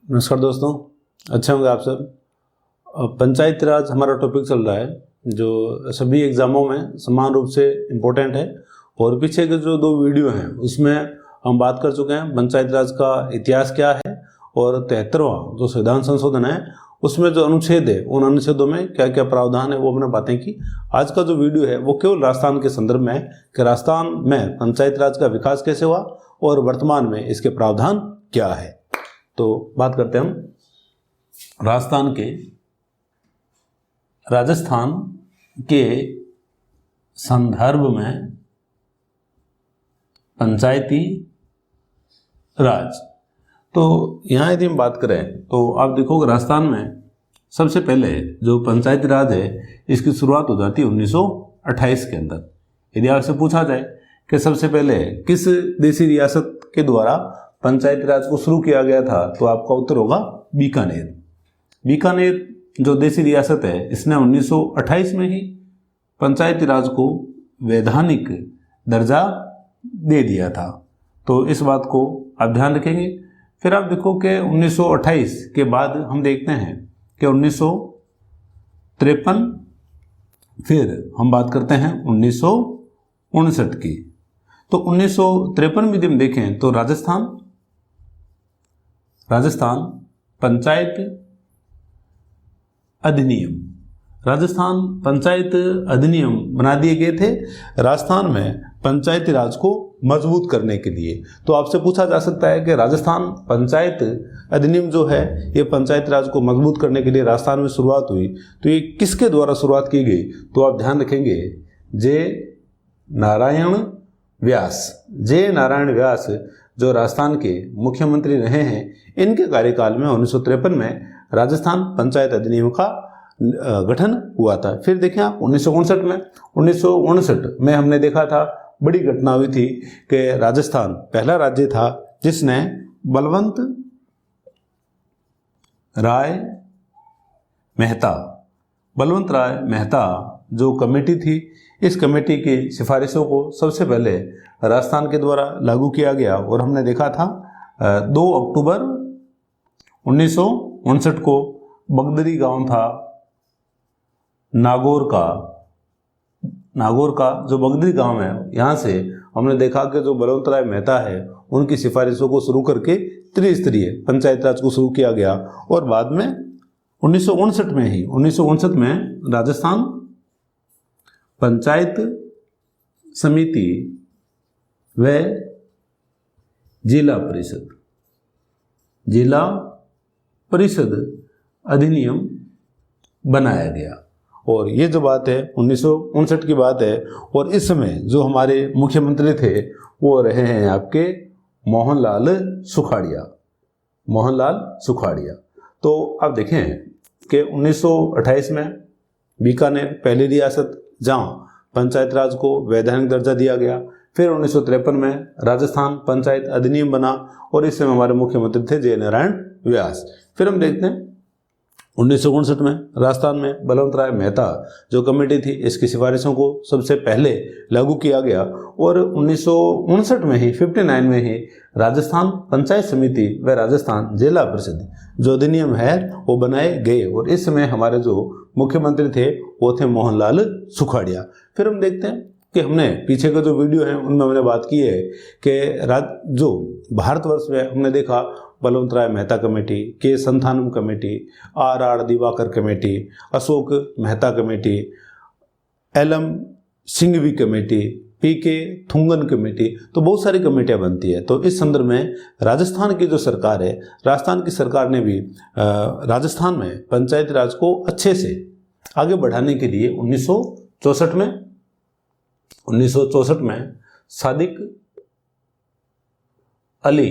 नमस्कार दोस्तों, अच्छे होंगे आप सब। पंचायती राज हमारा टॉपिक चल रहा है जो सभी एग्ज़ामों में समान रूप से इम्पोर्टेंट है। और पीछे के जो 2 वीडियो हैं उसमें हम बात कर चुके हैं पंचायती राज का इतिहास क्या है और 73वां जो संविधान संशोधन है उसमें जो अनुच्छेद है उन अनुच्छेदों में क्या क्या प्रावधान है वो हमने बातें की। आज का जो वीडियो है वो केवल राजस्थान के संदर्भ में है कि राजस्थान में पंचायती राज का विकास कैसे हुआ और वर्तमान में इसके प्रावधान क्या है। तो बात करते हैं हम राजस्थान के संदर्भ में पंचायती राज। तो यहाँ यदि हम बात करें तो आप देखोगे राजस्थान में सबसे पहले जो पंचायती राज है इसकी शुरुआत हो जाती है 1928 के अंदर। यदि आपसे पूछा जाए कि सबसे पहले किस देशी रियासत के द्वारा पंचायती राज को शुरू किया गया था तो आपका उत्तर होगा बीकानेर। बीकानेर जो देशी रियासत है इसने 1928 में ही पंचायती राज को वैधानिक दर्जा दे दिया था। तो इस बात को आप ध्यान रखेंगे। फिर आप देखो कि 1928 के बाद हम देखते हैं कि 1953, फिर हम बात करते हैं 1959 की। तो 1953 में यदि हम देखें तो राजस्थान पंचायत अधिनियम बना दिए गए थे राजस्थान में पंचायती राज को मजबूत करने के लिए। तो आपसे पूछा जा सकता है कि राजस्थान पंचायत अधिनियम जो है ये पंचायती राज को मजबूत करने के लिए राजस्थान में शुरुआत हुई, तो ये किसके द्वारा शुरुआत की गई? तो आप ध्यान रखेंगे जे नारायण व्यास जो राजस्थान के मुख्यमंत्री रहे हैं, इनके कार्यकाल में 1953 में राजस्थान पंचायत अधिनियम का गठन हुआ था। फिर देखें आप 1959 में हमने देखा था बड़ी घटना हुई थी कि राजस्थान पहला राज्य था जिसने बलवंत राय मेहता जो कमेटी थी, इस कमेटी की सिफारिशों को सबसे पहले राजस्थान के द्वारा लागू किया गया। और हमने देखा था 2 अक्टूबर 1959 को बगदरी गांव था नागौर का जो बगदरी गांव है, यहाँ से हमने देखा कि जो बलवंत राय मेहता है उनकी सिफारिशों को शुरू करके त्रिस्तरीय पंचायत राज को शुरू किया गया। और बाद में 1959 में राजस्थान पंचायत समिति व जिला परिषद अधिनियम बनाया गया। और ये जो बात है 1959 की बात है। और इस समय जो हमारे मुख्यमंत्री थे वो रहे हैं आपके मोहनलाल सुखाड़िया। तो आप देखें कि 1928 में बीकानेर पहली रियासत जहाँ पंचायत राज को वैधानिक दर्जा दिया गया। फिर 1953 में राजस्थान पंचायत अधिनियम बना और इस समय हमारे मुख्यमंत्री थे जे नारायण व्यास। फिर हम देखते हैं 1959 में राजस्थान में बलवंत राय मेहता जो कमेटी थी इसकी सिफारिशों को सबसे पहले लागू किया गया। और 1959 में ही 59 में ही राजस्थान पंचायत समिति व राजस्थान जिला परिषद जो अधिनियम है वो बनाए गए। और इस समय हमारे जो मुख्यमंत्री थे वो थे मोहनलाल सुखाड़िया। फिर हम देखते हैं कि हमने पीछे का जो वीडियो है उनमें हमने बात की है कि जो भारतवर्ष में हमने देखा बलवंत राय Mehta committee, K Santhanam committee, R Diwakar committee, Ashok Mehta committee, LM Singhvi committee, PK Thungon committee, तो बहुत सारी कमेटियां बनती है। तो इस संदर्भ में राजस्थान की जो सरकार है, राजस्थान की सरकार ने भी राजस्थान में पंचायती राज को अच्छे से आगे बढ़ाने के लिए 1964 में सादिक अली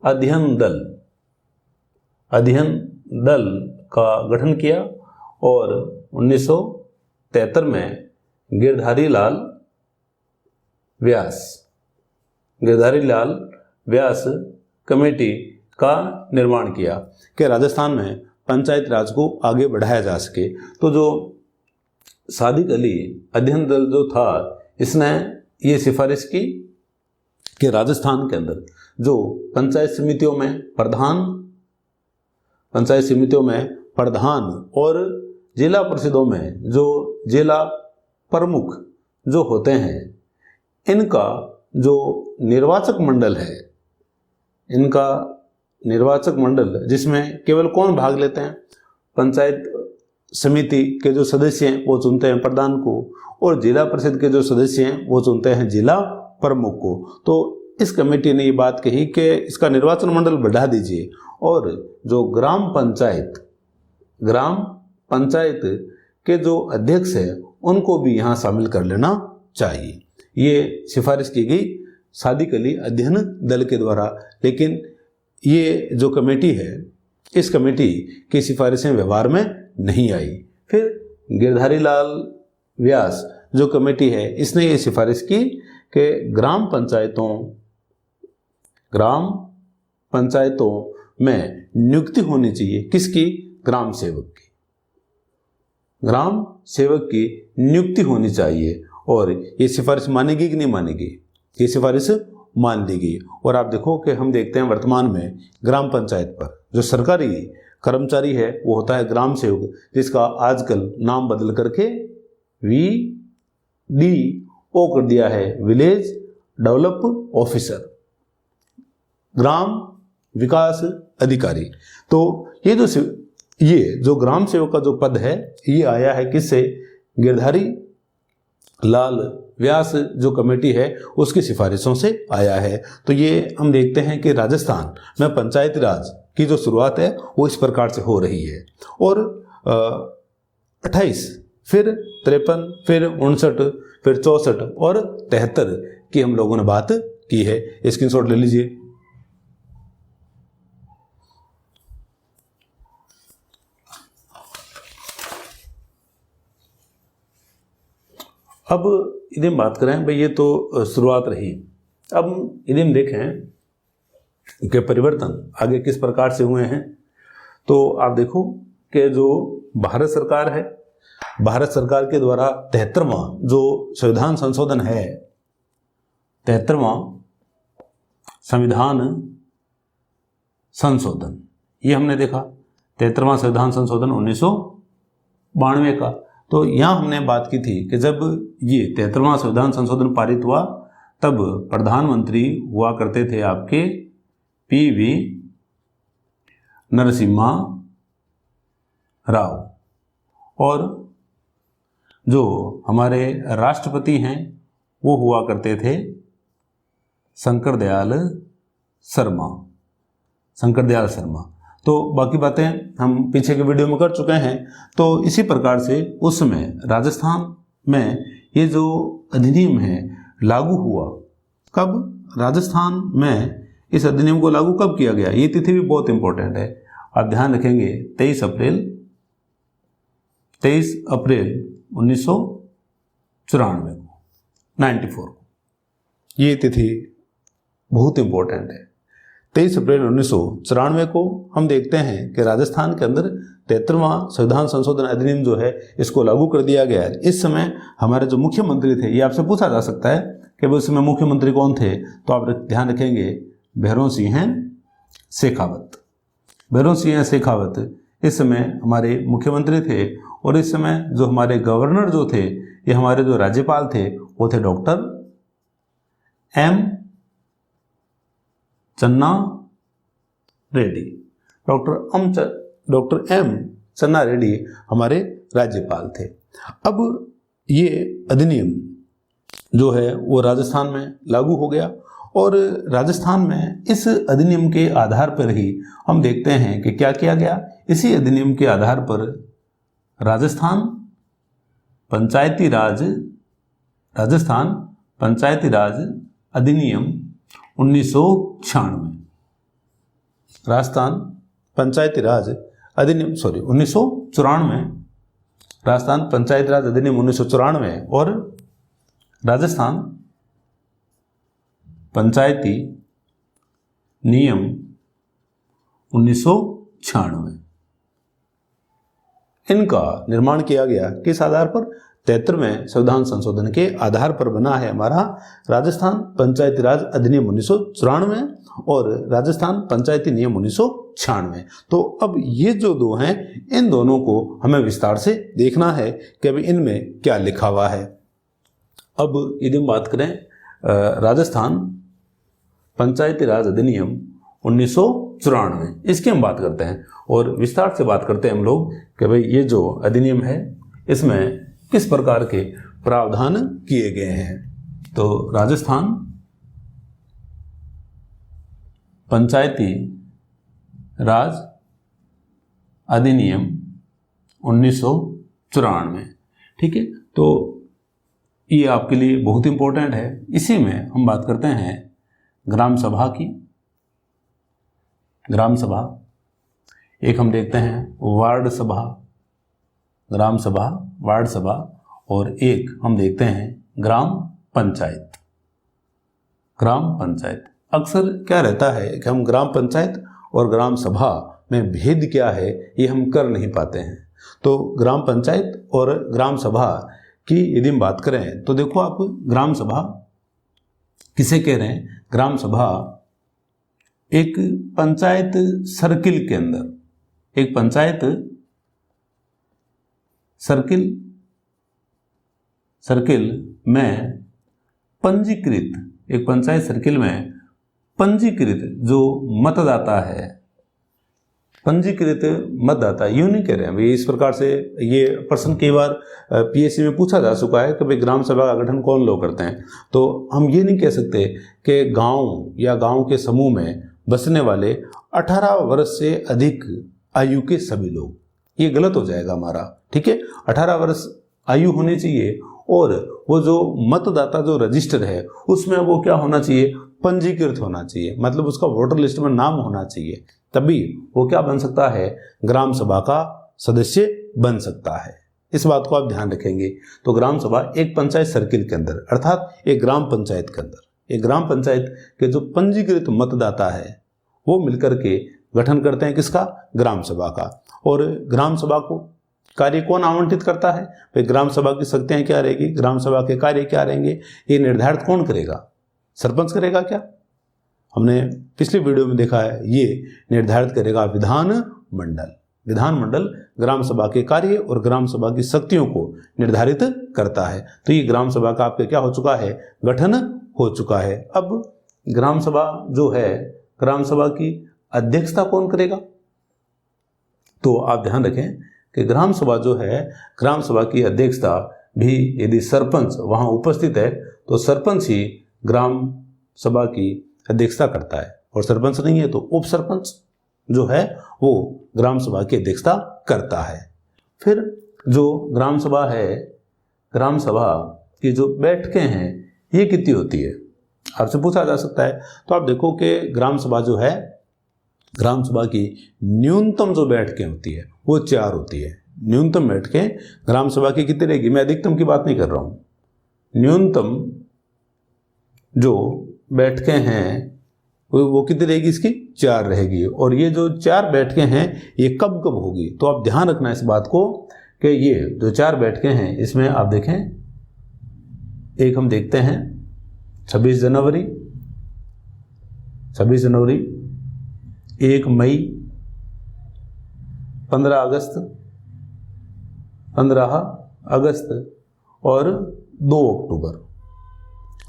अध्ययन दल का गठन किया। और 1973 में गिरधारी लाल व्यास कमेटी का निर्माण किया कि राजस्थान में पंचायत राज को आगे बढ़ाया जा सके। तो जो सादिक अली अध्ययन दल जो था इसने ये सिफारिश की कि राजस्थान के अंदर जो पंचायत समितियों में प्रधान और जिला परिषदों में जो जिला प्रमुख जो होते हैं, इनका जो निर्वाचक मंडल जिसमें केवल कौन भाग लेते हैं, पंचायत समिति के जो सदस्य हैं वो चुनते हैं प्रधान को, और जिला परिषद के जो सदस्य हैं वो चुनते हैं जिला प्रमुख को। तो इस कमेटी ने ये बात कही कि इसका निर्वाचन मंडल बढ़ा दीजिए और जो ग्राम पंचायत के जो अध्यक्ष है उनको भी यहाँ शामिल कर लेना चाहिए। ये सिफारिश की गई सादिक अली अध्ययन दल के द्वारा। लेकिन ये जो कमेटी है, इस कमेटी की सिफारिशें व्यवहार में नहीं आई। फिर गिरधारी लाल व्यास जो कमेटी है, इसने ये सिफारिश की कि ग्राम पंचायतों में नियुक्ति होनी चाहिए। किसकी? ग्राम सेवक की नियुक्ति होनी चाहिए। और ये सिफारिश मानेगी कि नहीं मानेगी? ये सिफारिश मान ली गई। और आप देखो कि हम देखते हैं वर्तमान में ग्राम पंचायत पर जो सरकारी कर्मचारी है वो होता है ग्राम सेवक, जिसका आजकल नाम बदल करके VDO कर दिया है, विलेज डेवलप ऑफिसर, ग्राम विकास अधिकारी। तो ये जो ग्राम सेवक का जो पद है ये आया है किससे? गिरधारी लाल व्यास जो कमेटी है उसकी सिफारिशों से आया है। तो ये हम देखते हैं कि राजस्थान में पंचायती राज की जो शुरुआत है वो इस प्रकार से हो रही है। और 28, फिर 53, फिर 59, फिर 64 और 73 की हम लोगों ने बात की है। स्क्रीनशॉट ले लीजिए। अब यदि हम बात करें भाई, ये तो शुरुआत रही। अब यदि हम देखें कि परिवर्तन आगे किस प्रकार से हुए हैं, तो आप देखो कि जो भारत सरकार है, भारत सरकार के द्वारा 73वां जो संविधान संशोधन है, 73वां संविधान संशोधन, ये हमने देखा 73वां संविधान संशोधन 1992 का। तो यहाँ हमने बात की थी कि जब ये 73वां संविधान संशोधन पारित हुआ तब प्रधानमंत्री हुआ करते थे आपके PV नरसिम्हा राव, और जो हमारे राष्ट्रपति हैं वो हुआ करते थे शंकर दयाल शर्मा। तो बाकी बातें हम पीछे के वीडियो में कर चुके हैं। तो इसी प्रकार से उस समय राजस्थान में ये जो अधिनियम है लागू हुआ, कब राजस्थान में इस अधिनियम को लागू कब किया गया, ये तिथि भी बहुत इंपॉर्टेंट है। आप ध्यान रखेंगे 23 अप्रैल 1994 को, 94 को, ये तिथि बहुत इंपॉर्टेंट है। 23 अप्रैल 1994 को हम देखते हैं कि राजस्थान के अंदर 73वां संविधान संशोधन अधिनियम जो है इसको लागू कर दिया गया है। इस समय हमारे जो मुख्यमंत्री थे, ये आपसे पूछा जा सकता है कि उस समय मुख्यमंत्री कौन थे, तो आप ध्यान रखेंगे भैरों सिंह शेखावत इस समय हमारे मुख्यमंत्री थे। और इस समय जो हमारे गवर्नर जो थे, ये हमारे जो राज्यपाल थे वो थे डॉक्टर M चन्ना रेड्डी। डॉक्टर M चन्ना रेड्डी हमारे राज्यपाल थे। अब ये अधिनियम जो है वो राजस्थान में लागू हो गया, और राजस्थान में इस अधिनियम के आधार पर ही हम देखते हैं कि क्या किया गया। इसी अधिनियम के आधार पर राजस्थान पंचायती राज अधिनियम 1996, राजस्थान पंचायती राज अधिनियम 1994, राजस्थान पंचायती राज अधिनियम 1994 और राजस्थान पंचायती नियम 1996, इनका निर्माण किया गया। किस आधार पर? 73वें संविधान संशोधन के आधार पर बना है हमारा राजस्थान पंचायती राज अधिनियम 1994 और राजस्थान पंचायती नियम 1996। तो अब ये जो दो हैं, इन दोनों को हमें विस्तार से देखना है कि अभी इनमें क्या लिखा हुआ है। अब यदि हम बात करें राजस्थान पंचायती राज अधिनियम 1994, इसकी हम बात करते हैं और विस्तार से बात करते हैं हम लोग कि भाई ये जो अधिनियम है इसमें किस प्रकार के प्रावधान किए गए हैं। तो राजस्थान पंचायती राज अधिनियम 1994, ठीक है। तो ये आपके लिए बहुत इंपॉर्टेंट है। इसी में हम बात करते हैं ग्राम सभा की। ग्राम सभा, एक हम देखते हैं वार्ड सभा, ग्राम सभा, वार्ड सभा, और एक हम देखते हैं ग्राम पंचायत। ग्राम पंचायत अक्सर क्या रहता है कि हम ग्राम पंचायत और ग्राम सभा में भेद क्या है ये हम कर नहीं पाते हैं। तो ग्राम पंचायत और ग्राम सभा की यदि हम बात करें तो देखो आप, ग्राम सभा किसे कह रहे हैं? ग्राम सभा एक पंचायत सर्किल के अंदर, एक पंचायत सर्किल में पंजीकृत, एक पंचायत सर्किल में पंजीकृत जो मतदाता है, पंजीकृत मतदाता, यूं नहीं कह रहे हैं भाई। इस प्रकार से ये प्रश्न कई बार पीएससी में पूछा जा चुका है कि भाई ग्राम सभा का गठन कौन लोग करते हैं। तो हम ये नहीं कह सकते कि गांव या गांव के समूह में बसने वाले 18 वर्ष से अधिक आयु के सभी लोग, ये गलत हो जाएगा हमारा, ठीक है। 18 वर्ष आयु होनी चाहिए और वो जो मतदाता जो रजिस्टर है उसमें वो क्या होना चाहिए? पंजीकृत होना चाहिए, मतलब उसका वोटर लिस्ट में नाम होना चाहिए, तभी वो क्या बन सकता है? ग्राम सभा का सदस्य बन सकता है। इस बात को आप ध्यान रखेंगे। तो ग्राम सभा एक पंचायत सर्किल के अंदर, अर्थात एक ग्राम पंचायत के अंदर, एक ग्राम पंचायत के जो पंजीकृत मतदाता है वो मिलकर के गठन करते हैं किसका? ग्राम सभा का। और ग्राम सभा को कार्य कौन आवंटित करता है? भाई ग्राम सभा की शक्तियां क्या रहेगी, ग्राम सभा के कार्य क्या रहेंगे, ये निर्धारित कौन करेगा? सरपंच करेगा क्या? हमने पिछली वीडियो में देखा है, ये निर्धारित करेगा विधान मंडल। विधान मंडल ग्राम सभा के कार्य और ग्राम सभा की शक्तियों को निर्धारित करता है। तो ये ग्राम सभा का आपके क्या हो चुका है? गठन हो चुका है। अब ग्राम सभा जो है, ग्राम सभा की अध्यक्षता कौन करेगा? तो आप ध्यान रखें कि ग्राम सभा जो है, ग्राम सभा की अध्यक्षता भी यदि सरपंच वहां उपस्थित है तो सरपंच ही ग्राम सभा की अध्यक्षता करता है, और सरपंच नहीं है तो उप सरपंच जो है वो ग्राम सभा की अध्यक्षता करता है। फिर जो ग्राम सभा है, ग्राम सभा की जो बैठकें हैं ये कितनी होती है? आपसे पूछा जा सकता है। तो आप देखो कि ग्राम सभा जो है, ग्राम सभा की न्यूनतम जो बैठकें होती है वो 4 होती है। न्यूनतम बैठकें ग्राम सभा की कितनी रहेगी? मैं अधिकतम की बात नहीं कर रहा हूँ। न्यूनतम जो बैठकें हैं वो कितनी रहेगी? इसकी 4 रहेगी। और ये जो 4 बैठकें हैं ये कब कब होगी? तो आप ध्यान रखना इस बात को कि ये जो 4 बैठकें हैं इसमें आप देखें, एक हम देखते हैं 26 जनवरी, 1 मई, 15 अगस्त और 2 अक्टूबर।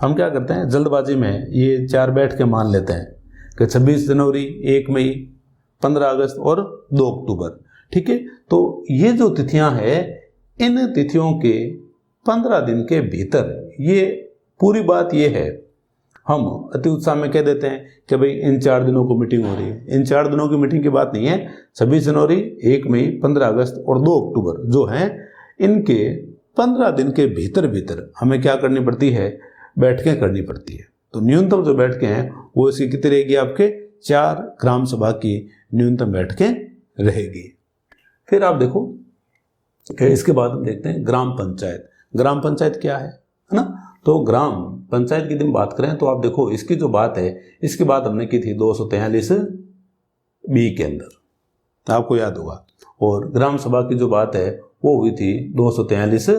हम क्या करते हैं, जल्दबाजी में ये 4 बैठकें मान लेते हैं कि 26 जनवरी, 1 मई, 15 अगस्त और 2 अक्टूबर, ठीक है। तो ये जो तिथियां हैं, इन तिथियों के 15 दिन के भीतर, ये पूरी बात ये है, हम अति उत्साह में कह देते हैं कि भाई इन 4 दिनों को मीटिंग हो रही है। इन 4 दिनों की मीटिंग की बात नहीं है। 26 जनवरी, 1 मई, 15 अगस्त और 2 अक्टूबर जो हैं, इनके 15 दिन के भीतर हमें क्या करनी पड़ती है? बैठकें करनी पड़ती है। तो न्यूनतम जो बैठकें हैं वो इसकी कितनी रहेगी? आपके 4 ग्राम सभा की न्यूनतम बैठकें रहेगी। फिर आप देखो कि इसके बाद हम देखते हैं ग्राम पंचायत। ग्राम पंचायत क्या है ना? तो ग्राम पंचायत की यदि हम बात करें तो आप देखो इसकी जो बात है, इसकी बात हमने की थी 243 बी के अंदर, आपको याद होगा। और ग्राम सभा की जो बात है वो हुई थी 243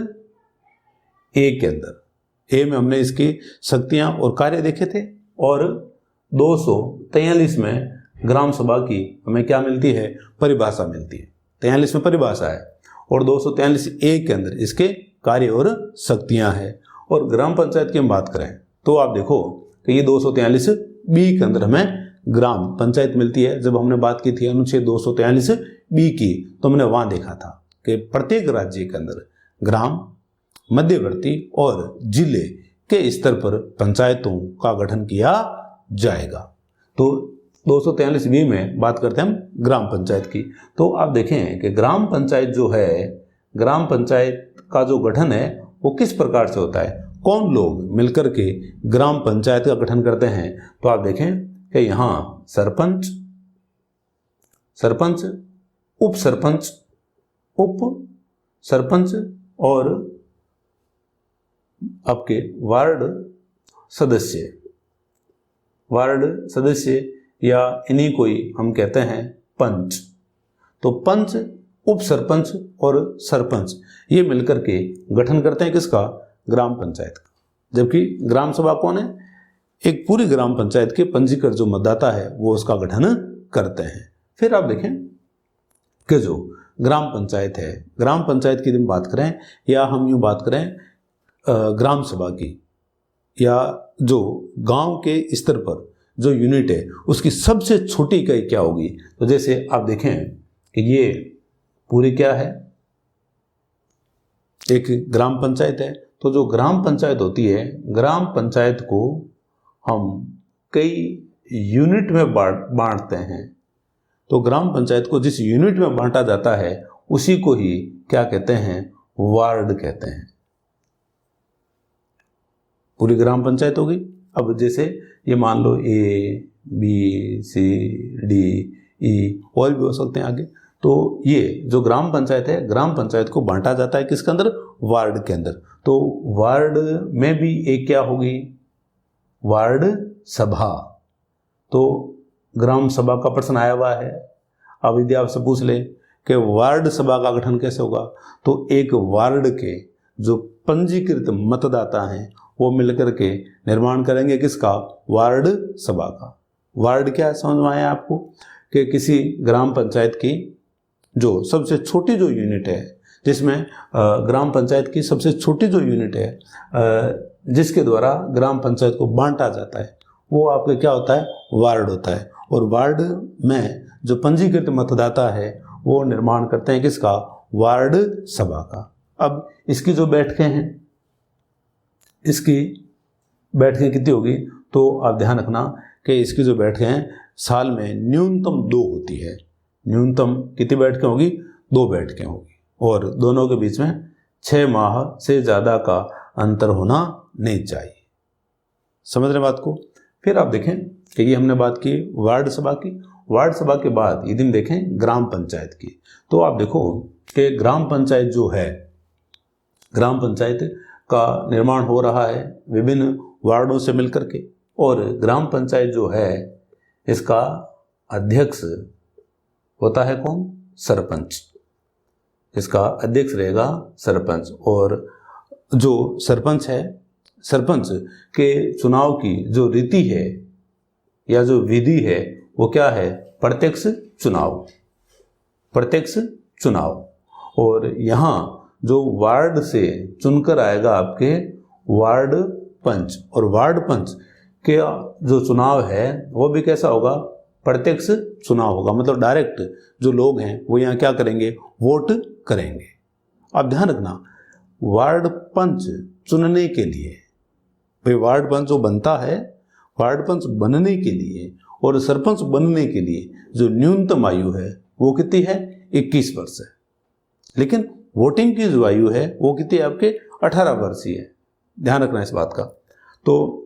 ए के अंदर, ए में हमने इसकी शक्तियां और कार्य देखे थे, और 243 में ग्राम सभा की हमें क्या मिलती है, परिभाषा मिलती है। 43 में परिभाषा है और 243 ए के अंदर इसके कार्य और शक्तियां हैं। और ग्राम पंचायत की हम बात करें तो आप देखो कि ये 243 बी के अंदर हमें ग्राम पंचायत मिलती है। जब हमने बात की थी अनुच्छेद 243 बी की, तो हमने वहां देखा था कि प्रत्येक राज्य के अंदर ग्राम, मध्यवर्ती और जिले के स्तर पर पंचायतों का गठन किया जाएगा। तो 243 बी में बात करते हैं हम ग्राम पंचायत की। तो आप देखें कि ग्राम पंचायत जो है, ग्राम पंचायत का जो गठन है वो किस प्रकार से होता है, कौन लोग मिलकर के ग्राम पंचायत का गठन करते हैं। तो आप देखें कि यहाँ सरपंच, सरपंच, उप सरपंच, उप सरपंच और आपके वार्ड सदस्य, वार्ड सदस्य या इन्हीं को ही हम कहते हैं पंच। तो पंच, उप सरपंच और सरपंच ये मिलकर के गठन करते हैं किसका, ग्राम पंचायत का। जबकि ग्राम सभा कौन है, एक पूरी ग्राम पंचायत के पंजीकृत जो मतदाता है वो उसका गठन करते हैं। फिर आप देखें कि जो ग्राम पंचायत है, ग्राम पंचायत की हम बात करें या हम यूँ बात करें ग्राम सभा की, या जो गांव के स्तर पर जो यूनिट है उसकी सबसे छोटी इकाई क्या होगी। तो जैसे आप देखें कि ये पूरी क्या है, एक ग्राम पंचायत है। तो जो ग्राम पंचायत होती है, ग्राम पंचायत को हम कई यूनिट में बांटते हैं। तो ग्राम पंचायत को जिस यूनिट में बांटा जाता है उसी को ही क्या कहते हैं, वार्ड कहते हैं। पूरी ग्राम पंचायत होगी। अब जैसे ये मान लो ए, बी, सी, डी, ई और भी हो सकते हैं आगे। तो ये जो ग्राम पंचायत है, ग्राम पंचायत को बांटा जाता है किसके अंदर, वार्ड के अंदर। तो वार्ड में भी एक क्या होगी, वार्ड सभा। तो ग्राम सभा का प्रश्न आया हुआ है, अब यदि आपसे पूछ ले कि वार्ड सभा का गठन कैसे होगा, तो एक वार्ड के जो पंजीकृत मतदाता हैं वो मिलकर के निर्माण करेंगे किसका, वार्ड सभा का। वार्ड क्या समझ में आया आपको, कि किसी ग्राम पंचायत की जो सबसे छोटी जो यूनिट है, जिसमें ग्राम पंचायत की सबसे छोटी जो यूनिट है जिसके द्वारा ग्राम पंचायत को बांटा जाता है, वो आपके क्या होता है, वार्ड होता है। और वार्ड में जो पंजीकृत मतदाता है वो निर्माण करते हैं किसका, वार्ड सभा का। अब इसकी जो बैठकें हैं, इसकी बैठकें कितनी होगी, तो आप ध्यान रखना कि इसकी जो बैठकें हैं साल में न्यूनतम 2 होती है। न्यूनतम कितनी बैठकें होगी, 2 बैठकें होगी, और दोनों के बीच में 6 माह से ज़्यादा का अंतर होना नहीं चाहिए। समझ रहे बात को। फिर आप देखें कि ये हमने बात की वार्ड सभा की। वार्ड सभा के बाद यदि हम देखें ग्राम पंचायत की, तो आप देखो कि ग्राम पंचायत जो है, ग्राम पंचायत का निर्माण हो रहा है विभिन्न वार्डों से मिलकर के। और ग्राम पंचायत जो है इसका अध्यक्ष होता है कौन, सरपंच। इसका अध्यक्ष रहेगा सरपंच। और जो सरपंच है, सरपंच के चुनाव की जो रीति है या जो विधि है वो क्या है, प्रत्यक्ष चुनाव, प्रत्यक्ष चुनाव। और यहाँ जो वार्ड से चुनकर आएगा आपके वार्ड पंच, और वार्ड पंच के जो चुनाव है वो भी कैसा होगा, प्रत्यक्ष चुनाव होगा। मतलब डायरेक्ट जो लोग हैं वो यहाँ क्या करेंगे, वोट करेंगे। अब ध्यान रखना, वार्ड पंच चुनने के लिए, भाई वार्ड पंच जो बनता है, वार्ड पंच बनने के लिए और सरपंच बनने के लिए जो न्यूनतम आयु है वो कितनी है, 21 वर्ष है। लेकिन वोटिंग की जो आयु है वो कितनी है आपके, 18 वर्ष ही है। ध्यान रखना इस बात का। तो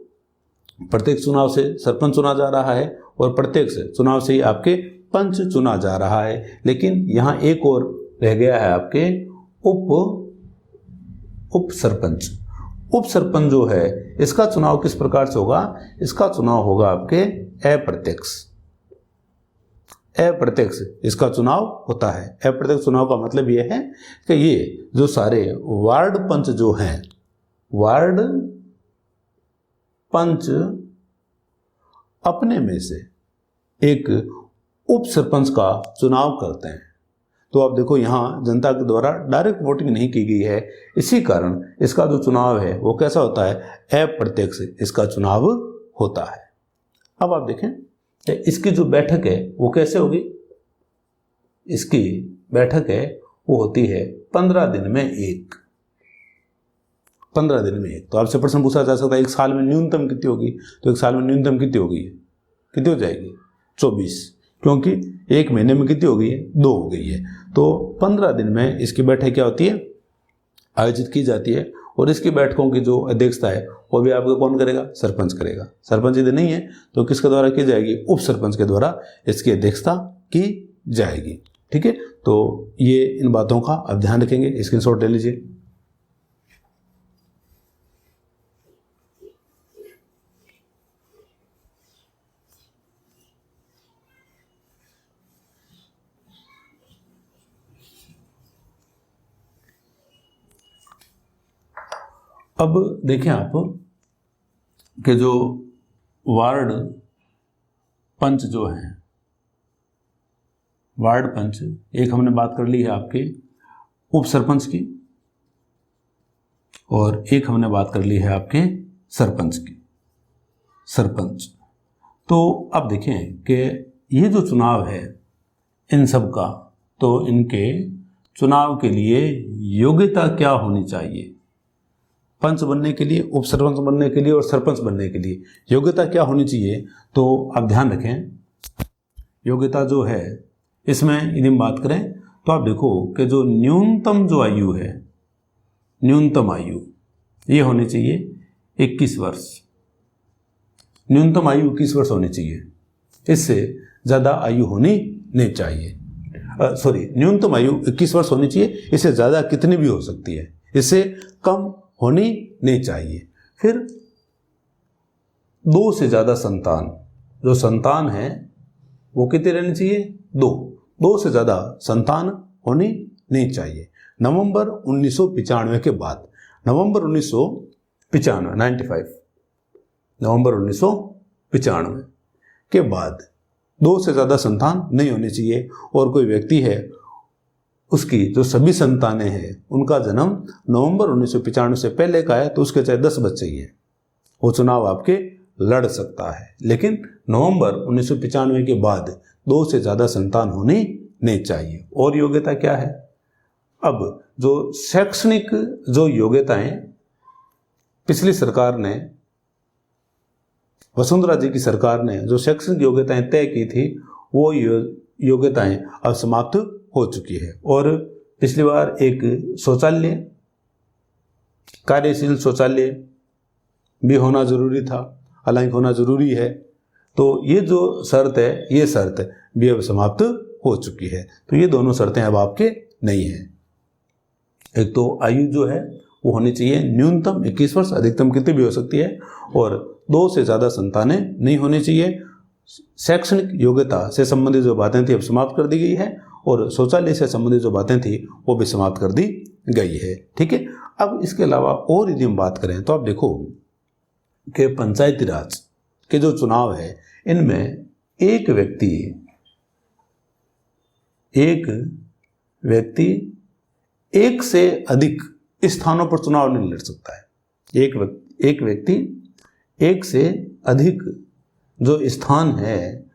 प्रत्येक चुनाव से सरपंच चुना जा रहा है और प्रत्येक चुनाव से ही आपके पंच चुना जा रहा है। लेकिन यहाँ एक और रह गया है आपके उप सरपंच। उप सरपंच जो है इसका चुनाव किस प्रकार से होगा, इसका चुनाव होगा आपके अप्रत्यक्ष। अप्रत्यक्ष इसका चुनाव होता है। अप्रत्यक्ष चुनाव का मतलब यह है कि ये जो सारे वार्ड पंच जो हैं, वार्ड पंच अपने में से एक उप सरपंच का चुनाव करते हैं। तो आप देखो यहाँ जनता के द्वारा डायरेक्ट वोटिंग नहीं की गई है, इसी कारण इसका जो चुनाव है वो कैसा होता है, अप्रत्यक्ष इसका चुनाव होता है। अब आप देखें कि इसकी जो बैठक है वो कैसे होगी, इसकी बैठक है वो होती है 15 दिन में एक, 15 दिन में एक। तो आपसे प्रश्न पूछा जा सकता है एक साल में न्यूनतम कितनी होगी, तो एक साल में न्यूनतम कितनी होगी, कितनी हो जाएगी 24, क्योंकि एक महीने में कितनी हो गई है, 2 हो गई है। तो 15 दिन में इसकी बैठक क्या होती है, आयोजित की जाती है। और इसकी बैठकों की जो अध्यक्षता है वो भी आपको कौन करेगा, सरपंच करेगा। सरपंच यदि नहीं है तो किसके द्वारा की जाएगी, उप सरपंच के द्वारा इसकी अध्यक्षता की जाएगी। ठीक है, तो ये इन बातों का आप ध्यान रखेंगे, स्क्रीनशॉट ले लीजिए। अब देखें आप कि जो वार्ड पंच जो हैं, वार्ड पंच, एक हमने बात कर ली है आपके उप सरपंच की और एक हमने बात कर ली है आपके सरपंच की, सरपंच। तो अब देखें कि ये जो चुनाव है इन सब का, तो इनके चुनाव के लिए योग्यता क्या होनी चाहिए, पंच बनने के लिए, उप सरपंच बनने के लिए और सरपंच बनने के लिए योग्यता क्या होनी चाहिए। तो आप ध्यान रखें, योग्यता जो है इसमें यदि हम बात करें तो आप देखो कि जो न्यूनतम जो आयु है, न्यूनतम आयु ये होनी चाहिए 21 वर्ष, न्यूनतम आयु 21 वर्ष होनी चाहिए, इससे ज़्यादा आयु होनी नहीं चाहिए। न्यूनतम आयु 21 वर्ष होनी चाहिए, इससे ज़्यादा कितनी भी हो सकती है, इससे कम होनी नहीं चाहिए। फिर 2 से ज़्यादा संतान, जो संतान है वो कितनी रहनी चाहिए, 2 से ज़्यादा संतान होनी नहीं चाहिए। नवंबर 1995 के बाद, नवंबर 1995 नवंबर 1995 के बाद 2 से ज़्यादा संतान नहीं होनी चाहिए। और कोई व्यक्ति है उसकी जो सभी संतानें हैं उनका जन्म नवंबर 1995 से पहले का है तो उसके चाहे 10 बच्चे ही हैं, वो चुनाव आपके लड़ सकता है। लेकिन नवंबर 1995 के बाद 2 से ज़्यादा संतान होनी नहीं चाहिए। और योग्यता क्या है, अब जो शैक्षणिक जो योग्यताएं पिछली सरकार ने, वसुंधरा जी की सरकार ने जो शैक्षणिक योग्यताएं तय की थी वो योग्यताएं अब समाप्त हो चुकी है। और पिछली बार एक शौचालय, कार्यशील शौचालय भी होना जरूरी था, हालांकि होना जरूरी है, तो ये जो शर्त है ये शर्त भी अब समाप्त हो चुकी है। तो ये दोनों शर्तें अब आपके नहीं हैं। एक तो आयु जो है वो होनी चाहिए न्यूनतम 21 वर्ष, अधिकतम कितनी भी हो सकती है, और 2 से ज़्यादा संतानें नहीं होनी चाहिए। शैक्षणिक योग्यता से संबंधित जो बातें थी अब समाप्त कर दी गई है और शौचालय से संबंधित जो बातें थी वो भी समाप्त कर दी गई है। ठीक है, अब इसके अलावा और यदि हम बात करें तो आप देखो कि पंचायती राज के जो चुनाव है इनमें एक व्यक्ति एक से अधिक स्थानों पर चुनाव नहीं लड़ सकता है। एक व्यक्ति एक से अधिक जो स्थान है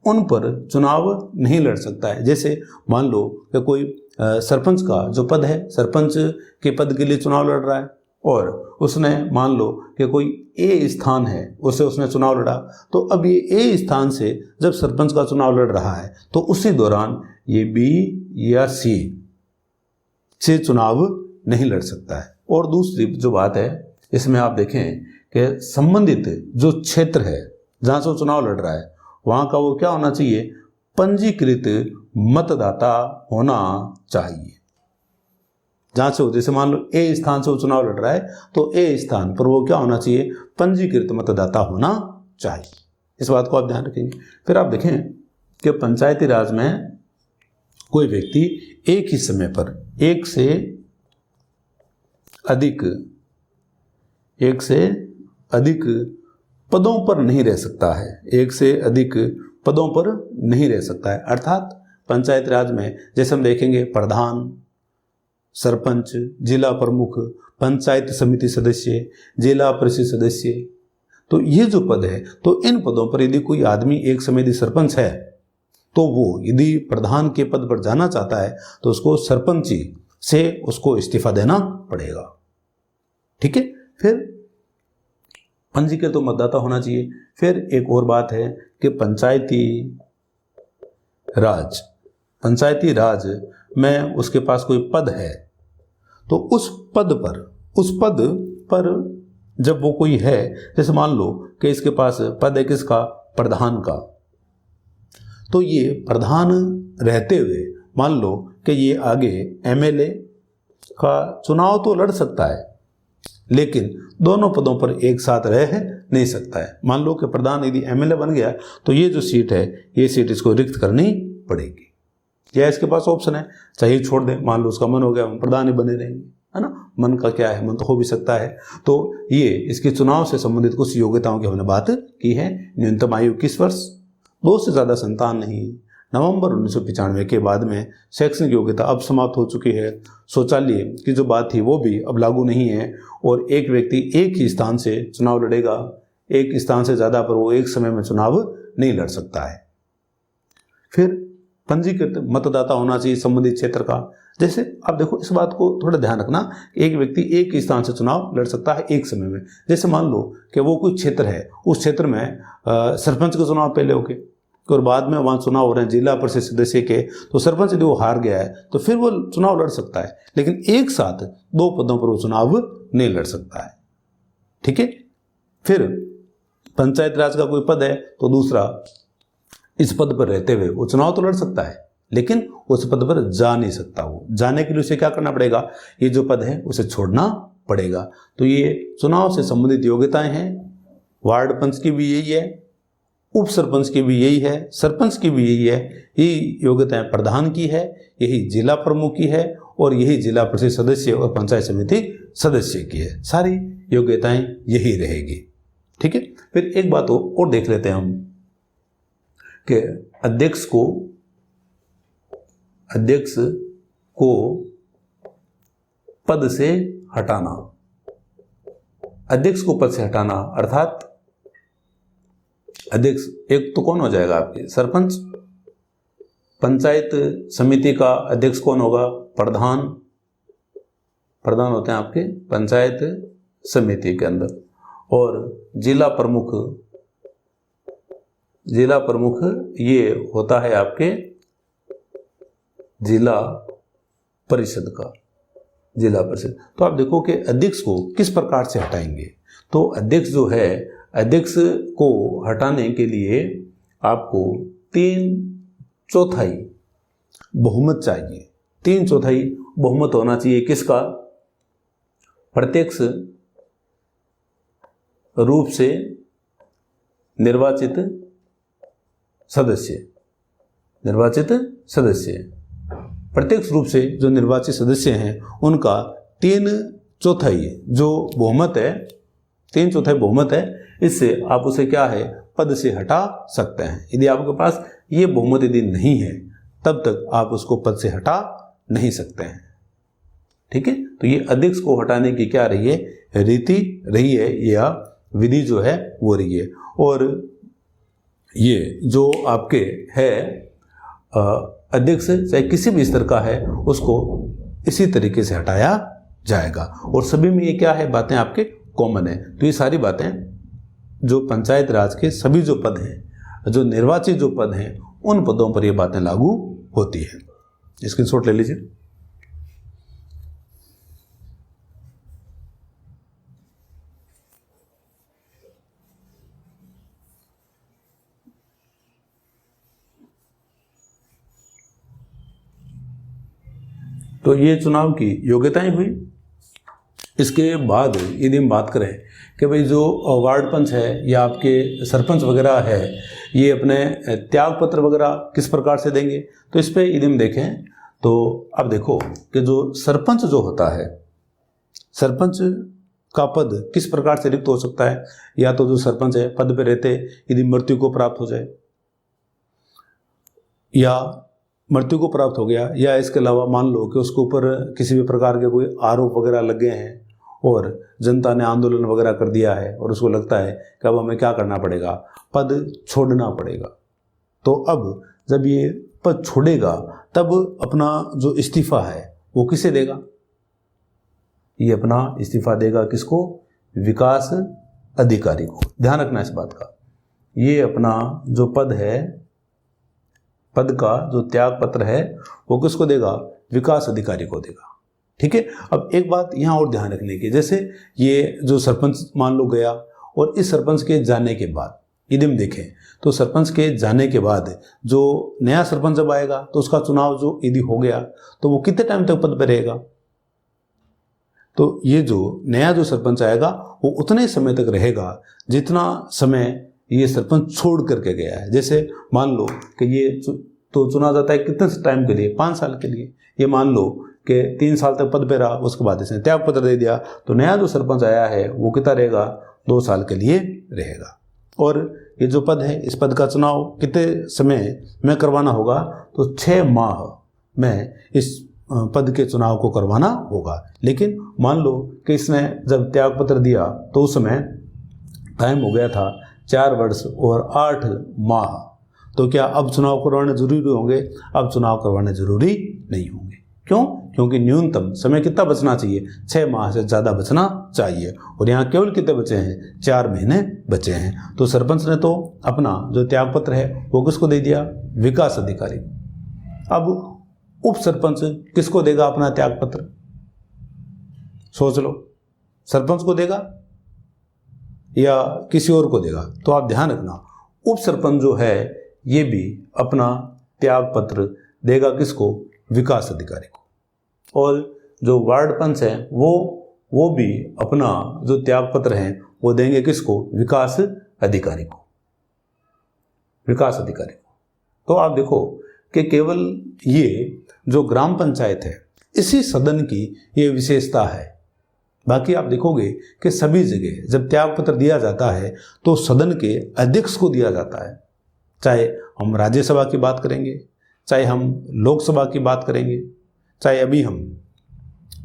उन पर चुनाव नहीं लड़ सकता है। जैसे मान लो कि कोई सरपंच का जो पद है, सरपंच के पद के लिए चुनाव लड़ रहा है और उसने मान लो कि कोई ए स्थान है उसने चुनाव लड़ा, तो अब ये ए स्थान से जब सरपंच का चुनाव लड़ रहा है तो उसी दौरान ये बी या सी से चुनाव नहीं लड़ सकता है। और दूसरी जो बात है इसमें आप देखें कि संबंधित जो क्षेत्र है जहाँ से वो चुनाव लड़ रहा है वहाँ का वो क्या होना चाहिए, पंजीकृत मतदाता होना चाहिए। जहाँ से जैसे मान लो ए स्थान से वो चुनाव लड़ रहा है तो ए स्थान पर वो क्या होना चाहिए, पंजीकृत मतदाता होना चाहिए। इस बात को आप ध्यान रखेंगे। फिर आप देखें कि पंचायती राज में कोई व्यक्ति एक ही समय पर एक से अधिक एक से अधिक पदों पर नहीं रह सकता है, एक से अधिक पदों पर नहीं रह सकता है। अर्थात पंचायत राज में जैसे हम देखेंगे प्रधान, सरपंच, जिला प्रमुख, पंचायत समिति सदस्य, जिला परिषद सदस्य, तो ये जो पद है, तो इन पदों पर यदि कोई आदमी एक समय यदि सरपंच है तो वो यदि प्रधान के पद पर जाना चाहता है तो उसको सरपंची से उसको इस्तीफा देना पड़ेगा। ठीक है। फिर पंजीकृत तो मतदाता होना चाहिए। फिर एक और बात है कि पंचायती राज में उसके पास कोई पद है तो उस पद पर जब वो कोई है, जैसे मान लो कि इसके पास पद है किसका, प्रधान का, तो ये प्रधान रहते हुए मान लो कि ये आगे एमएलए का चुनाव तो लड़ सकता है लेकिन दोनों पदों पर एक साथ रह नहीं सकता है। मान लो कि प्रधान यदि एमएलए बन गया तो ये जो सीट है, ये सीट इसको रिक्त करनी पड़ेगी, या इसके पास ऑप्शन है चाहे छोड़ दे, मान लो उसका मन हो गया हम प्रधान ही बने रहेंगे, है ना। मन का क्या है, मन तो हो भी सकता है। तो ये इसके चुनाव से संबंधित कुछ योग्यताओं की हमने बात की है। न्यूनतम आयु 21 वर्ष, 2 से ज़्यादा संतान नहीं, नवंबर 1995 के बाद में शैक्षणिक योग्यता अब समाप्त हो चुकी है, शौचालय की जो बात थी वो भी अब लागू नहीं है, और एक व्यक्ति एक ही स्थान से चुनाव लड़ेगा, एक स्थान से ज़्यादा पर वो एक समय में चुनाव नहीं लड़ सकता है। फिर पंजीकृत मतदाता होना चाहिए संबंधित क्षेत्र का। जैसे अब देखो इस बात को थोड़ा ध्यान रखना, एक व्यक्ति एक ही स्थान से चुनाव लड़ सकता है एक समय में। जैसे मान लो कि वो कोई क्षेत्र है, उस क्षेत्र में सरपंच का चुनाव पहले हो गए और बाद में वहाँ चुनाव हो रहे हैं जिला परिषद सदस्य के, तो सरपंच यदि वो हार गया है तो फिर वो चुनाव लड़ सकता है, लेकिन एक साथ 2 पदों पर वो चुनाव नहीं लड़ सकता है। ठीक है। फिर पंचायत राज का कोई पद है तो दूसरा इस पद पर रहते हुए वो चुनाव तो लड़ सकता है लेकिन उस पद पर जा नहीं सकता। वो जाने के लिए उसे क्या करना पड़ेगा, ये जो पद है उसे छोड़ना पड़ेगा। तो ये चुनाव से संबंधित योग्यताएं हैं। वार्ड पंच की भी यही है, उप सरपंच की भी यही है, सरपंच की भी यही है। यही योग्यताएं प्रधान की है, यही जिला प्रमुख की है और यही जिला परिषद सदस्य और पंचायत समिति सदस्य की है। सारी योग्यताएं यही रहेगी। ठीक है। फिर एक बात और देख लेते हैं हम कि अध्यक्ष को पद से हटाना। अध्यक्ष को पद से हटाना अर्थात अध्यक्ष एक तो कौन हो जाएगा, आपके सरपंच। पंचायत समिति का अध्यक्ष कौन होगा, प्रधान होते हैं आपके पंचायत समिति के अंदर। और जिला प्रमुख ये होता है आपके जिला परिषद का, जिला परिषद। तो आप देखो कि अध्यक्ष को किस प्रकार से हटाएंगे। तो अध्यक्ष जो है, अध्यक्ष को हटाने के लिए आपको 3/4 बहुमत चाहिए। 3/4 बहुमत होना चाहिए किसका, प्रत्यक्ष रूप से निर्वाचित सदस्य प्रत्यक्ष रूप से जो निर्वाचित सदस्य हैं उनका 3/4 जो बहुमत है, 3/4 बहुमत है, इससे आप उसे क्या है, पद से हटा सकते हैं। यदि आपके पास ये बहुमत यदि नहीं है तब तक आप उसको पद से हटा नहीं सकते हैं। ठीक है। तो ये अध्यक्ष को हटाने की क्या रही है, रीति रही है या विधि जो है वो रही है। और ये जो आपके है अध्यक्ष चाहे किसी भी स्तर का है उसको इसी तरीके से हटाया जाएगा। और सभी में ये क्या है, बातें आपके कॉमन है। तो ये सारी बातें जो पंचायत राज के सभी जो पद हैं, जो निर्वाचित जो पद हैं, उन पदों पर ये बातें लागू होती है। स्क्रीनशॉट ले लीजिए। तो ये चुनाव की योग्यताएं हुई। इसके बाद यदि हम बात करें कि भाई जो वार्ड पंच है या आपके सरपंच वगैरह है, ये अपने त्याग पत्र वगैरह किस प्रकार से देंगे, तो इस पर यदि हम देखें तो अब देखो कि जो सरपंच जो होता है, सरपंच का पद किस प्रकार से रिक्त हो सकता है? या तो जो सरपंच है पद पे रहते यदि मृत्यु को प्राप्त हो जाए, या मृत्यु को प्राप्त हो गया, या इसके अलावा मान लो कि उसके ऊपर किसी भी प्रकार के कोई आरोप वगैरह लग गए हैं और जनता ने आंदोलन वगैरह कर दिया है और उसको लगता है कि अब हमें क्या करना पड़ेगा, पद छोड़ना पड़ेगा। तो अब जब ये पद छोड़ेगा तब अपना जो इस्तीफा है वो किसे देगा? ये अपना इस्तीफा देगा किसको? विकास अधिकारी को। ध्यान रखना इस बात का। ये अपना जो पद है, पद का जो त्याग पत्र है वो किसको देगा? विकास अधिकारी को देगा। ठीक है। अब एक बात यहाँ और ध्यान रखने की, जैसे ये जो सरपंच मान लो गया और इस सरपंच के जाने के बाद यदि हम देखें तो सरपंच के जाने के बाद जो नया सरपंच जब आएगा तो उसका चुनाव जो यदि हो गया तो वो कितने टाइम तक पद पर रहेगा? तो ये जो नया जो सरपंच आएगा वो उतने समय तक रहेगा जितना समय ये सरपंच छोड़ करके गया है। जैसे मान लो कि ये तो चुना जाता है कितने टाइम के लिए? 5 साल के लिए। ये मान लो कि 3 साल तक पद पे रहा, उसके बाद इसने त्याग पत्र दे दिया, तो नया जो सरपंच आया है वो कितना रहेगा? 2 साल के लिए रहेगा। और ये जो पद है इस पद का चुनाव कितने समय में करवाना होगा? तो 6 माह में इस पद के चुनाव को करवाना होगा। लेकिन मान लो कि इसने जब त्याग पत्र दिया तो उस समय टाइम हो गया था 4 वर्ष और 8 माह, तो क्या अब चुनाव करवाने जरूरी होंगे? अब चुनाव करवाने जरूरी नहीं होंगे। क्यों? क्योंकि न्यूनतम समय कितना बचना चाहिए? 6 माह से ज़्यादा बचना चाहिए, और यहाँ केवल कितने बचे हैं? 4 महीने बचे हैं। तो सरपंच ने तो अपना जो त्याग पत्र है वो किसको दे दिया? विकास अधिकारी। अब उप सरपंच किसको देगा अपना त्याग पत्र? सोच लो, सरपंच को देगा या किसी और को देगा? तो आप ध्यान रखना, उप सरपंच जो है ये भी अपना त्याग पत्र देगा किसको? विकास अधिकारी को। और जो वार्ड पंच है वो भी अपना जो त्याग पत्र है वो देंगे किसको? विकास अधिकारी को। विकास अधिकारी को। तो आप देखो कि केवल ये जो ग्राम पंचायत है इसी सदन की ये विशेषता है। बाकी आप देखोगे कि सभी जगह जब त्याग पत्र दिया जाता है तो सदन के अध्यक्ष को दिया जाता है। चाहे हम राज्यसभा की बात करेंगे, चाहे हम लोकसभा की बात करेंगे, चाहे अभी हम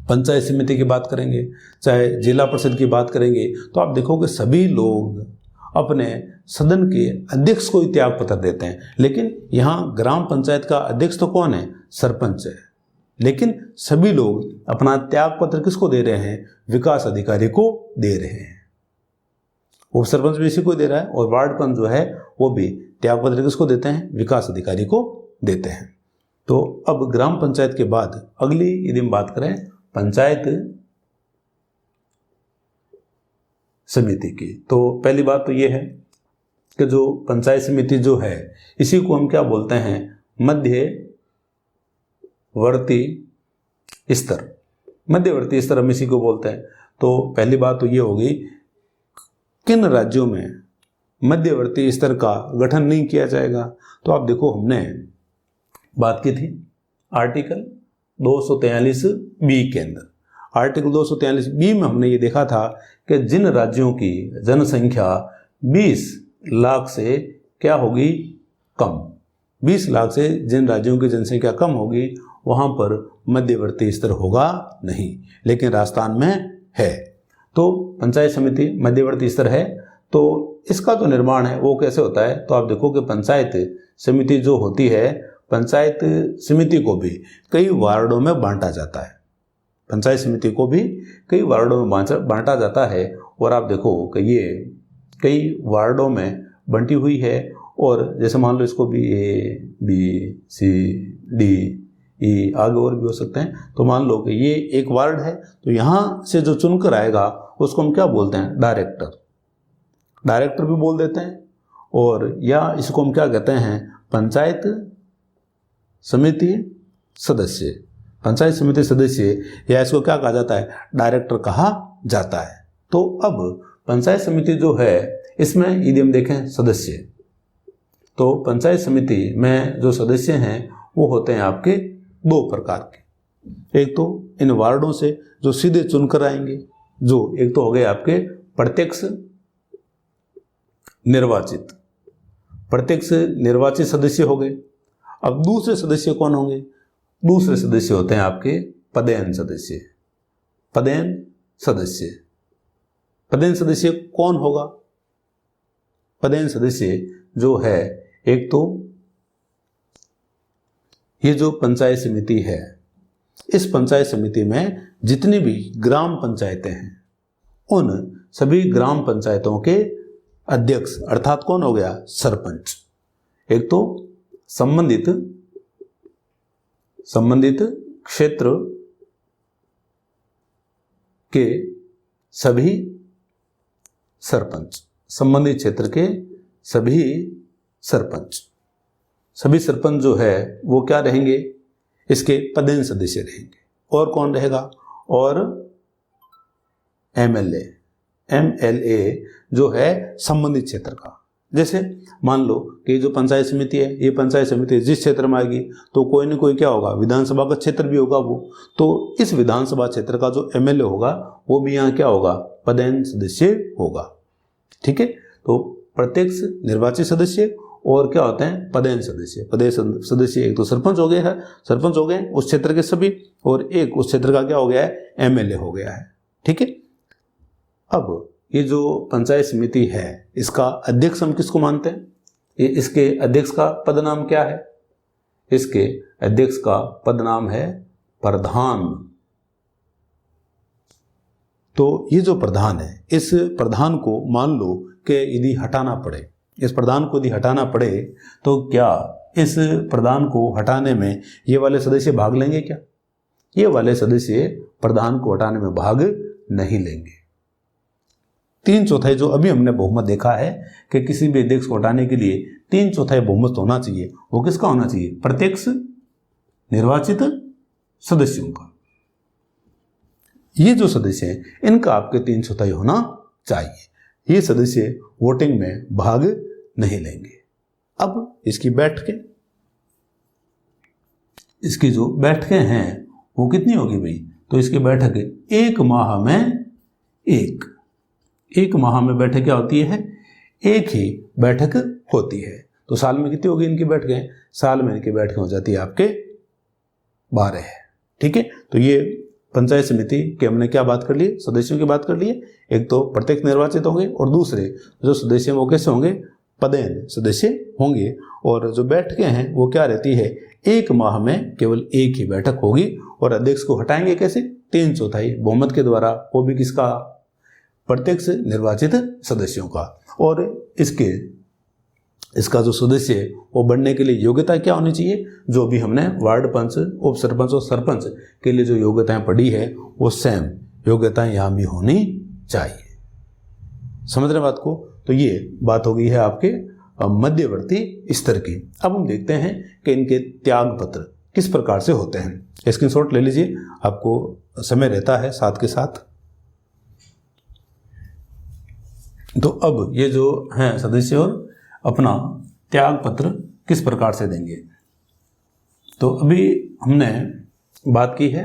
पंचायत समिति की बात करेंगे, चाहे जिला परिषद की बात करेंगे, तो आप देखोगे सभी लोग अपने सदन के अध्यक्ष को ही त्याग पत्र देते हैं। लेकिन यहाँ ग्राम पंचायत का अध्यक्ष तो कौन है? सरपंच है। लेकिन सभी लोग अपना त्याग पत्र किसको दे रहे हैं? विकास अधिकारी को दे रहे हैं। उप सरपंच भी इसी को दे रहा है, और वार्ड पंच जो है वो भी त्याग पत्र किसको देते हैं? विकास अधिकारी को देते हैं। तो अब ग्राम पंचायत के बाद अगली यदि हम बात करें पंचायत समिति की, तो पहली बात तो ये है कि जो पंचायत समिति जो है इसी को हम क्या बोलते हैं? मध्यवर्ती स्तर। मध्यवर्ती स्तर हम इसी को बोलते हैं। तो पहली बात तो ये होगी, किन राज्यों में मध्यवर्ती स्तर का गठन नहीं किया जाएगा? तो आप देखो हमने बात की थी आर्टिकल 243B के अंदर। आर्टिकल 243B में हमने ये देखा था कि जिन राज्यों की जनसंख्या 20 लाख से क्या होगी? कम। 20 लाख से जिन राज्यों की जनसंख्या कम होगी वहाँ पर मध्यवर्ती स्तर होगा नहीं, लेकिन राजस्थान में है। तो पंचायत समिति मध्यवर्ती स्तर है। तो इसका जो निर्माण है वो कैसे होता है? तो आप देखो कि पंचायत समिति जो होती है, पंचायत समिति को भी कई वार्डों में बांटा जाता है। पंचायत समिति को भी कई वार्डों में बांटा जाता है, और आप देखो कि ये कई वार्डों में बंटी हुई है। और जैसे मान लो इसको भी A, B, C, D, E आगे और भी हो सकते हैं। तो मान लो कि ये एक वार्ड है, तो यहाँ से जो चुनकर आएगा उसको हम क्या बोलते हैं? डायरेक्टर। डायरेक्टर भी बोल देते हैं। और या इसको हम क्या कहते हैं? पंचायत समिति सदस्य। पंचायत समिति सदस्य, या इसको क्या कहा जाता है? डायरेक्टर कहा जाता है। तो अब पंचायत समिति जो है इसमें यदि हम देखें सदस्य, तो पंचायत समिति में जो सदस्य हैं वो होते हैं आपके 2 प्रकार के। एक तो इन वार्डों से जो सीधे चुनकर आएंगे, जो एक तो हो गए आपके प्रत्यक्ष निर्वाचित सदस्य हो गए। अब दूसरे सदस्य कौन होंगे? दूसरे सदस्य होते हैं आपके पदेन सदस्य। पदेन सदस्य कौन होगा? पदेन सदस्य जो है, एक तो ये जो पंचायत समिति है, इस पंचायत समिति में जितनी भी ग्राम पंचायतें हैं, उन सभी ग्राम पंचायतों के अध्यक्ष अर्थात कौन हो गया? सरपंच। एक तो संबंधित क्षेत्र के सभी सरपंच, संबंधित क्षेत्र के सभी सरपंच जो है वो क्या रहेंगे? इसके पदेन सदस्य रहेंगे। और कौन रहेगा? और एमएलए जो है संबंधित क्षेत्र का। जैसे मान लो कि जो पंचायत समिति है, ये पंचायत समिति जिस क्षेत्र में आएगी तो कोई ना कोई क्या होगा? विधानसभा का क्षेत्र भी होगा वो, तो इस विधानसभा क्षेत्र का जो एमएलए होगा वो भी यहाँ क्या होगा? पदेन सदस्य होगा। ठीक है, तो प्रत्यक्ष निर्वाचित सदस्य और क्या होते हैं? पदेन सदस्य। पदेन सदस्य एक तो सरपंच हो गए उस क्षेत्र के सभी, और एक उस क्षेत्र का क्या हो गया है? एमएलए हो गया है। ठीक है, अब ये जो पंचायत समिति है, इसका अध्यक्ष हम किसको मानते हैं? इसके अध्यक्ष का पद नाम क्या है? इसके अध्यक्ष का पद नाम है प्रधान। तो ये जो प्रधान है, इस प्रधान को मान लो कि यदि हटाना पड़े, इस प्रधान को यदि हटाना पड़े तो क्या इस प्रधान को हटाने में ये वाले सदस्य भाग लेंगे क्या? ये वाले सदस्य प्रधान को हटाने में भाग नहीं लेंगे। 3/4 जो अभी हमने बहुमत देखा है कि किसी भी अध्यक्ष को हटाने के लिए 3/4 बहुमत होना चाहिए। वो किसका होना चाहिए? प्रत्यक्ष निर्वाचित सदस्यों का। ये जो सदस्य हैं, इनका आपके 3/4 होना चाहिए। ये सदस्य वोटिंग में भाग नहीं लेंगे। अब इसकी जो बैठकें हैं वो कितनी होगी भाई? तो इसकी बैठक 1 माह में एक माह में बैठक क्या होती है? एक ही बैठक होती है। तो साल में कितनी होगी इनकी बैठकें? साल में इनकी बैठकें हो जाती है आपके 12। ठीक है, तो ये पंचायत समिति के हमने क्या बात कर ली? सदस्यों की बात कर ली है। एक तो प्रत्यक्ष निर्वाचित होंगे और दूसरे जो सदस्य वो कैसे होंगे? पदेन सदस्य होंगे। और जो बैठकें हैं वो क्या रहती है? 1 माह में केवल एक ही बैठक होगी। और अध्यक्ष को हटाएंगे कैसे? 3/4 बहुमत के द्वारा, वो भी किसका? प्रत्यक्ष निर्वाचित सदस्यों का। और इसका जो सदस्य है वो बनने के लिए योग्यता क्या होनी चाहिए? जो भी हमने वार्ड पंच, उप सरपंच और सरपंच के लिए जो योग्यताएं पढ़ी है वो सेम योग्यताएं यहाँ भी होनी चाहिए। समझ रहे बात को? तो ये बात हो गई है आपके मध्यवर्ती स्तर की। अब हम देखते हैं कि इनके त्याग पत्र किस प्रकार से होते हैं। स्क्रीनशॉट ले लीजिए, आपको समय रहता है साथ के साथ। तो अब ये जो हैं सदस्य और अपना त्याग पत्र किस प्रकार से देंगे। तो अभी हमने बात की है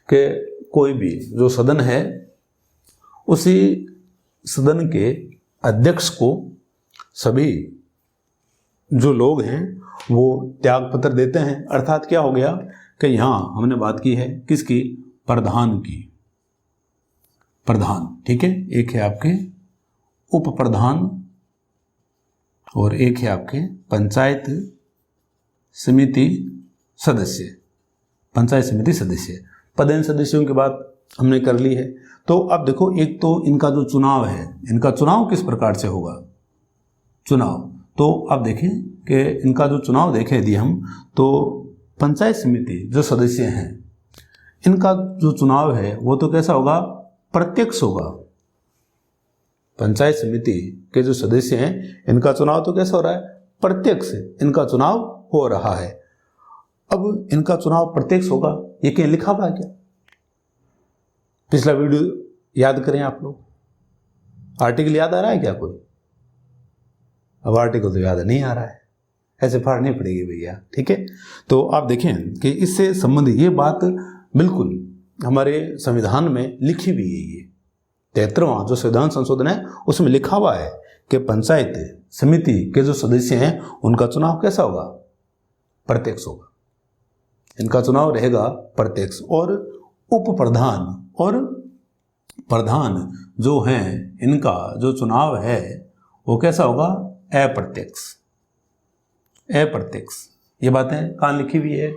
कि कोई भी जो सदन है, उसी सदन के अध्यक्ष को सभी जो लोग हैं वो त्याग पत्र देते हैं। अर्थात क्या हो गया कि यहाँ हमने बात की है किसकी? प्रधान की। प्रधान, ठीक है, एक है आपके उप प्रधान और एक है आपके पंचायत समिति सदस्य। पंचायत समिति सदस्य, पदेन सदस्यों की बात हमने कर ली है। तो अब देखो, एक तो इनका जो चुनाव है, इनका चुनाव किस प्रकार से होगा? चुनाव तो अब देखें कि इनका जो चुनाव देखें यदि हम, तो पंचायत समिति जो सदस्य हैं, इनका जो चुनाव है वो तो कैसा होगा? प्रत्यक्ष होगा। पंचायत समिति के जो सदस्य हैं, इनका चुनाव तो कैसा हो रहा है? प्रत्यक्ष इनका चुनाव हो रहा है। अब इनका चुनाव प्रत्यक्ष होगा, ये कहीं लिखा हुआ है क्या? पिछला वीडियो याद करें आप लोग, आर्टिकल याद आ रहा है क्या कोई? अब आर्टिकल तो याद नहीं आ रहा है, ऐसे फाड़नी पड़ेगी भैया। ठीक है, तो आप देखें कि इससे संबंधित ये बात बिल्कुल हमारे संविधान में लिखी हुई है। ये 73वां जो संविधान संशोधन है उसमें लिखा हुआ है कि पंचायत समिति के जो सदस्य हैं उनका चुनाव कैसा होगा? प्रत्यक्ष होगा। इनका चुनाव रहेगा प्रत्यक्ष। और उप प्रधान और प्रधान जो हैं इनका जो चुनाव है वो कैसा होगा? अप्रत्यक्ष। अप्रत्यक्ष। ये बातें कहाँ लिखी हुई है?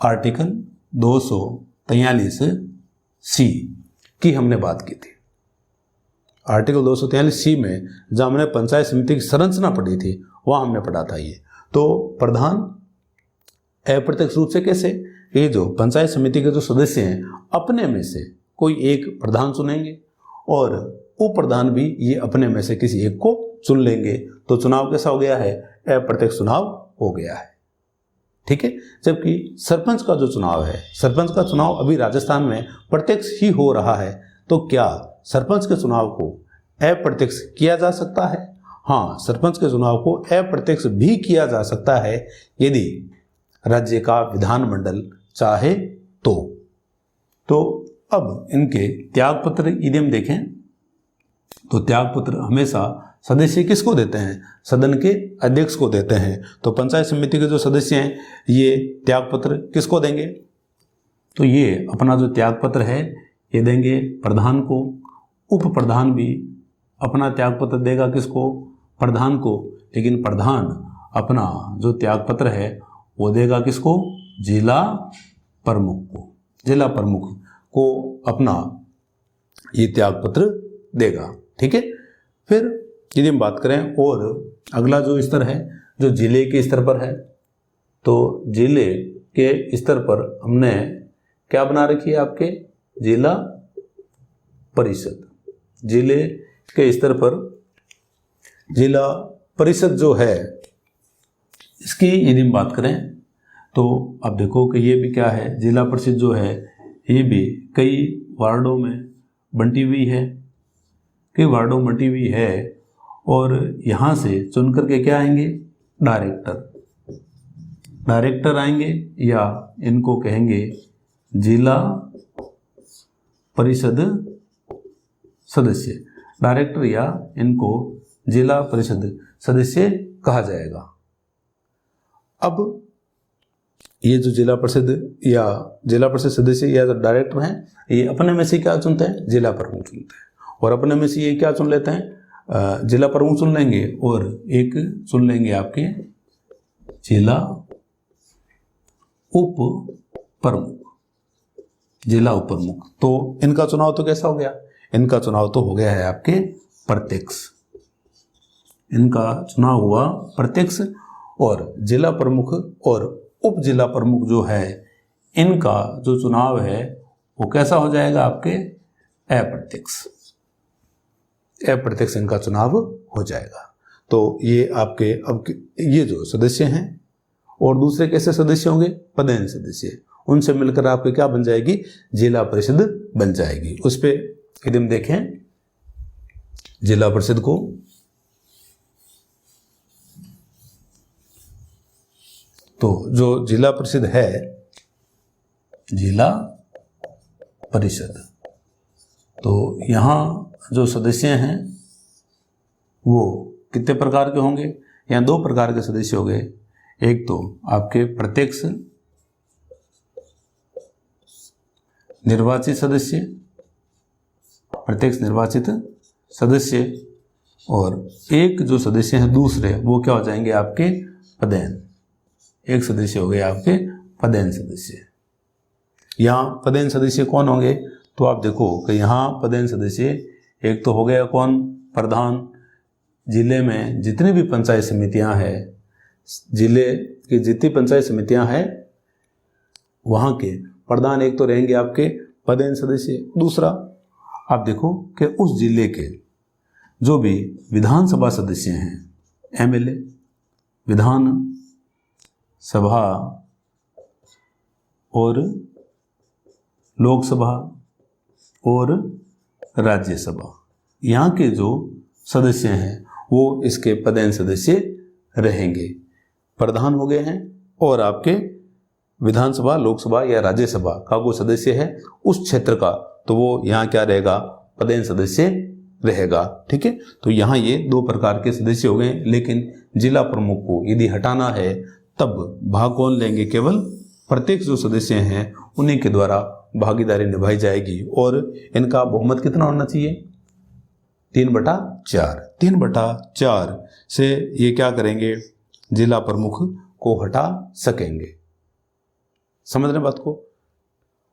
आर्टिकल 243 सी की हमने बात की थी। आर्टिकल 243 सी में जहाँ हमने पंचायत समिति की संरचना पढ़ी थी वहाँ हमने पढ़ा था ये। तो प्रधान अप्रत्यक्ष रूप से कैसे? ये जो पंचायत समिति के जो सदस्य हैं अपने में से कोई एक प्रधान चुनेंगे और उप प्रधान भी ये अपने में से किसी एक को चुन लेंगे। तो चुनाव कैसा हो गया है? अप्रत्यक्ष चुनाव हो गया है। ठीक है। जबकि सरपंच का जो चुनाव है, सरपंच का चुनाव अभी राजस्थान में प्रत्यक्ष ही हो रहा है। तो क्या सरपंच के चुनाव को अप्रत्यक्ष किया जा सकता है? हाँ, सरपंच के चुनाव को अप्रत्यक्ष भी किया जा सकता है यदि राज्य का विधानमंडल चाहे तो अब इनके त्यागपत्र यदि हम देखें तो त्यागपत्र हमेशा सदस्य किसको देते हैं? सदन के अध्यक्ष को देते हैं। तो पंचायत समिति के जो सदस्य हैं ये त्यागपत्र किसको देंगे? तो ये अपना जो त्यागपत्र है ये देंगे प्रधान को। उप प्रधान भी अपना त्यागपत्र देगा किसको? प्रधान को। लेकिन प्रधान अपना जो त्यागपत्र है वो देगा किसको? जिला प्रमुख को। जिला प्रमुख को अपना ये त्यागपत्र देगा। ठीक है। फिर यदि हम बात करें और अगला जो स्तर है जो जिले के स्तर पर है, तो जिले के स्तर पर हमने क्या बना रखी है? आपके जिला परिषद। जिले के स्तर पर जिला परिषद जो है इसकी यदि हम बात करें तो अब देखो कि ये भी क्या है? जिला परिषद जो है ये भी कई वार्डों में बंटी हुई है, कई वार्डों में बंटी हुई है। और यहाँ से चुन करके क्या आएंगे? डायरेक्टर आएंगे या इनको कहेंगे जिला परिषद सदस्य। डायरेक्टर या इनको जिला परिषद सदस्य कहा जाएगा। अब ये जो जिला परिषद सदस्य या जो डायरेक्टर हैं ये अपने में से क्या चुनते हैं? जिला प्रमुख चुनते हैं। और अपने में से ये क्या चुन लेते हैं? जिला प्रमुख चुन लेंगे और एक चुन लेंगे आपके जिला उप प्रमुख। जिला उप प्रमुख। तो इनका चुनाव तो कैसा हो गया? इनका चुनाव तो हो गया है आपके प्रत्यक्ष। इनका चुनाव हुआ प्रत्यक्ष। और जिला प्रमुख और उप जिला प्रमुख जो है इनका जो चुनाव है वो कैसा हो जाएगा? आपके अप्रत्यक्ष। अप्रत्यक्ष इनका चुनाव हो जाएगा। तो ये आपके अब ये जो सदस्य हैं और दूसरे कैसे सदस्य होंगे? पदेन सदस्य। उनसे मिलकर आपके क्या बन जाएगी? जिला परिषद बन जाएगी। उस पर यदि हम देखें जिला परिषद को, तो जो जिला परिषद है, जिला परिषद, तो यहाँ जो सदस्य हैं वो कितने प्रकार के होंगे? यहाँ दो प्रकार के सदस्य हो गए। एक तो आपके प्रत्यक्ष निर्वाचित सदस्य, प्रत्यक्ष निर्वाचित सदस्य, और एक जो सदस्य हैं दूसरे वो क्या हो जाएंगे? आपके पदेन। एक सदस्य हो गए आपके पदेन सदस्य। यहाँ पदेन सदस्य कौन होंगे? तो आप देखो कि यहाँ पदेन सदस्य एक तो हो गया कौन? प्रधान। जिले में जितनी भी पंचायत समितियाँ हैं, जिले की जितनी पंचायत समितियाँ हैं वहाँ के प्रधान एक तो रहेंगे आपके पदेन सदस्य। दूसरा आप देखो कि उस जिले के जो भी विधानसभा सदस्य हैं, एमएलए, विधान सभा और लोकसभा और राज्यसभा, यहाँ के जो सदस्य हैं वो इसके पदेन सदस्य रहेंगे। प्रधान हो गए हैं और आपके विधानसभा, लोकसभा या राज्यसभा का कोई सदस्य है उस क्षेत्र का, तो वो यहाँ क्या रहेगा, पदेन सदस्य रहेगा। ठीक है, तो यहाँ ये दो प्रकार के सदस्य हो गए। लेकिन जिला प्रमुख को यदि हटाना है तब भाग कौन लेंगे, केवल प्रत्यक्ष जो सदस्य हैं उन्हीं के द्वारा भागीदारी निभाई जाएगी। और इनका बहुमत कितना होना चाहिए, 3/4। 3/4 से ये क्या करेंगे, जिला प्रमुख को हटा सकेंगे। समझ रहे बात को।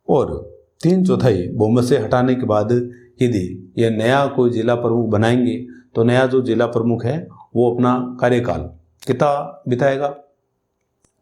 और 3/4 बहुमत से हटाने के बाद यदि यह नया कोई जिला प्रमुख बनाएंगे तो नया जो जिला प्रमुख है वो अपना कार्यकाल कितना बिताएगा,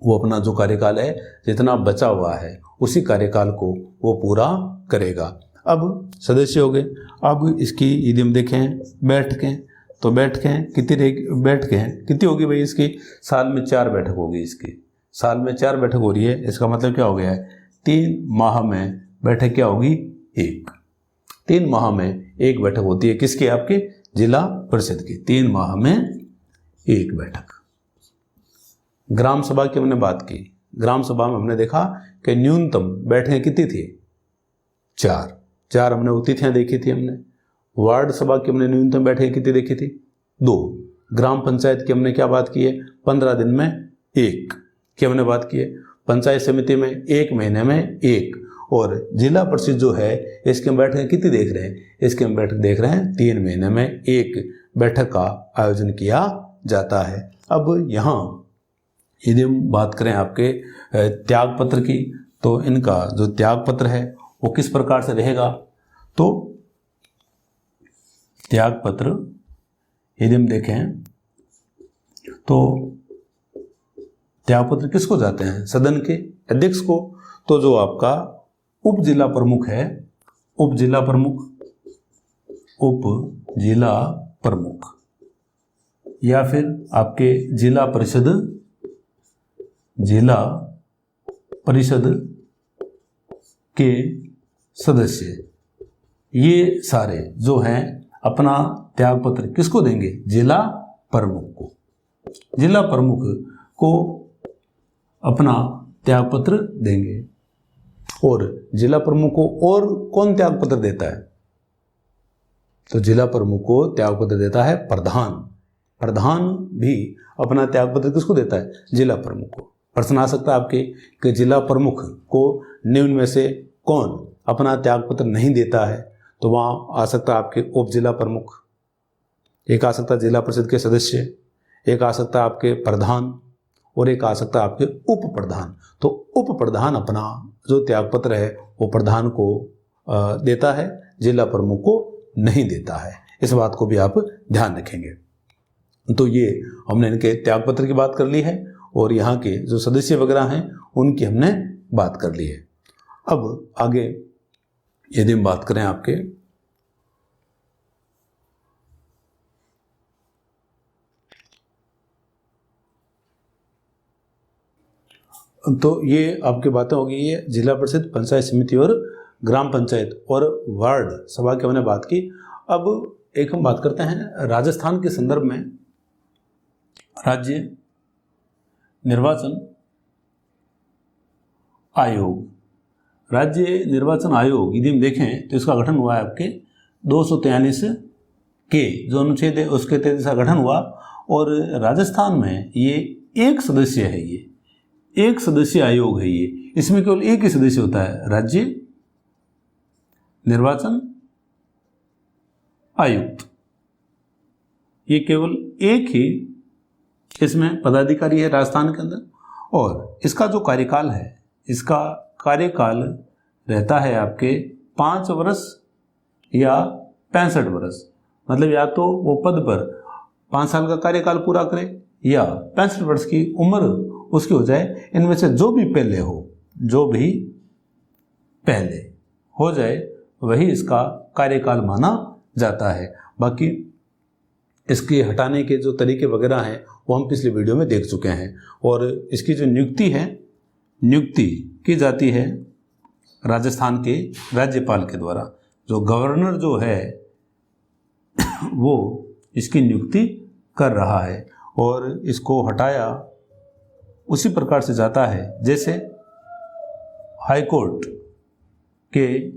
वो अपना जो कार्यकाल है जितना बचा हुआ है उसी कार्यकाल को वो पूरा करेगा। अब सदस्य हो गए। अब इसकी यदि हम देखें बैठकें, तो बैठकें कितनी होगी भाई, इसकी साल में 4 बैठक होगी। इसकी साल में 4 बैठक हो रही है, इसका मतलब क्या हो गया है, 3 माह में बैठक क्या होगी, 1। 3 माह में 1 बैठक होती है, किसकी, आपके जिला परिषद की। 3 माह में 1 बैठक। ग्राम सभा की हमने बात की। ग्राम सभा में हमने देखा कि न्यूनतम बैठकें कितनी थी, 4 हमने वो तिथियां देखी थी हमने। वार्ड सभा की हमने न्यूनतम बैठकें कितनी देखी थी, 2। ग्राम पंचायत की हमने क्या बात की है, 15 दिन में 1 की हमने बात की है। पंचायत समिति में 1 महीने में 1। और जिला परिषद जो है इसकी हम बैठकें कितनी देख रहे हैं, इसकी हम बैठक देख रहे हैं 3 महीने में 1 बैठक का आयोजन किया जाता है। अब यहाँ यदि हम बात करें आपके त्याग पत्र की, तो इनका जो त्याग पत्र है वो किस प्रकार से रहेगा, तो त्याग पत्र यदि हम देखें तो त्याग पत्र किसको जाते हैं, सदन के अध्यक्ष को। तो जो आपका उप जिला प्रमुख है, उप जिला प्रमुख या फिर आपके जिला परिषद के सदस्य, ये सारे जो हैं अपना त्याग पत्र किसको देंगे, जिला प्रमुख को। जिला प्रमुख को अपना त्याग पत्र देंगे। और जिला प्रमुख को और कौन त्याग पत्र देता है, तो जिला प्रमुख को त्याग पत्र देता है प्रधान। प्रधान भी अपना त्याग पत्र किसको देता है, जिला प्रमुख को। प्रश्न आ सकता है आपके कि जिला प्रमुख को निम्न में से कौन अपना त्याग पत्र नहीं देता है, तो वहाँ आ सकता है आपके उप जिला प्रमुख, एक आ सकता है जिला परिषद के सदस्य, एक आ सकता है आपके प्रधान, और एक आ सकता है आपके उप प्रधान। तो उप प्रधान अपना जो त्याग पत्र है वो प्रधान को देता है, जिला प्रमुख को नहीं देता है। इस बात को भी आप ध्यान रखेंगे। तो ये हमने इनके त्याग पत्र की बात कर ली है और यहाँ के जो सदस्य वगैरह हैं उनकी हमने बात कर ली है। अब आगे यदि हम बात करें आपके तो ये आपकी बातें होगी, ये जिला परिषद, पंचायत समिति और ग्राम पंचायत और वार्ड सभा की हमने बात की। अब एक हम बात करते हैं राजस्थान के संदर्भ में। राज्य निर्वाचन आयोग, राज्य निर्वाचन आयोग यदि हम देखें तो इसका गठन हुआ है आपके 243 के जो अनुच्छेद है उसके तहत इसका गठन हुआ। और राजस्थान में ये एक सदस्य है, ये एक सदस्य आयोग है। ये इसमें केवल एक ही सदस्य होता है, राज्य निर्वाचन आयुक्त। ये केवल एक ही इसमें पदाधिकारी है राजस्थान के अंदर। और इसका जो कार्यकाल है, इसका कार्यकाल रहता है आपके 5 वर्ष या 65 वर्ष। मतलब या तो वो पद पर 5 साल का कार्यकाल पूरा करे या 65 वर्ष की उम्र उसकी हो जाए। इनमें से जो भी पहले हो जाए वही इसका कार्यकाल माना जाता है। बाकी इसके हटाने के जो तरीके वगैरह हैं वो हम पिछले वीडियो में देख चुके हैं। और इसकी जो नियुक्ति की जाती है राजस्थान के राज्यपाल के द्वारा। जो गवर्नर जो है वो इसकी नियुक्ति कर रहा है और इसको हटाया उसी प्रकार से जाता है जैसे हाई कोर्ट के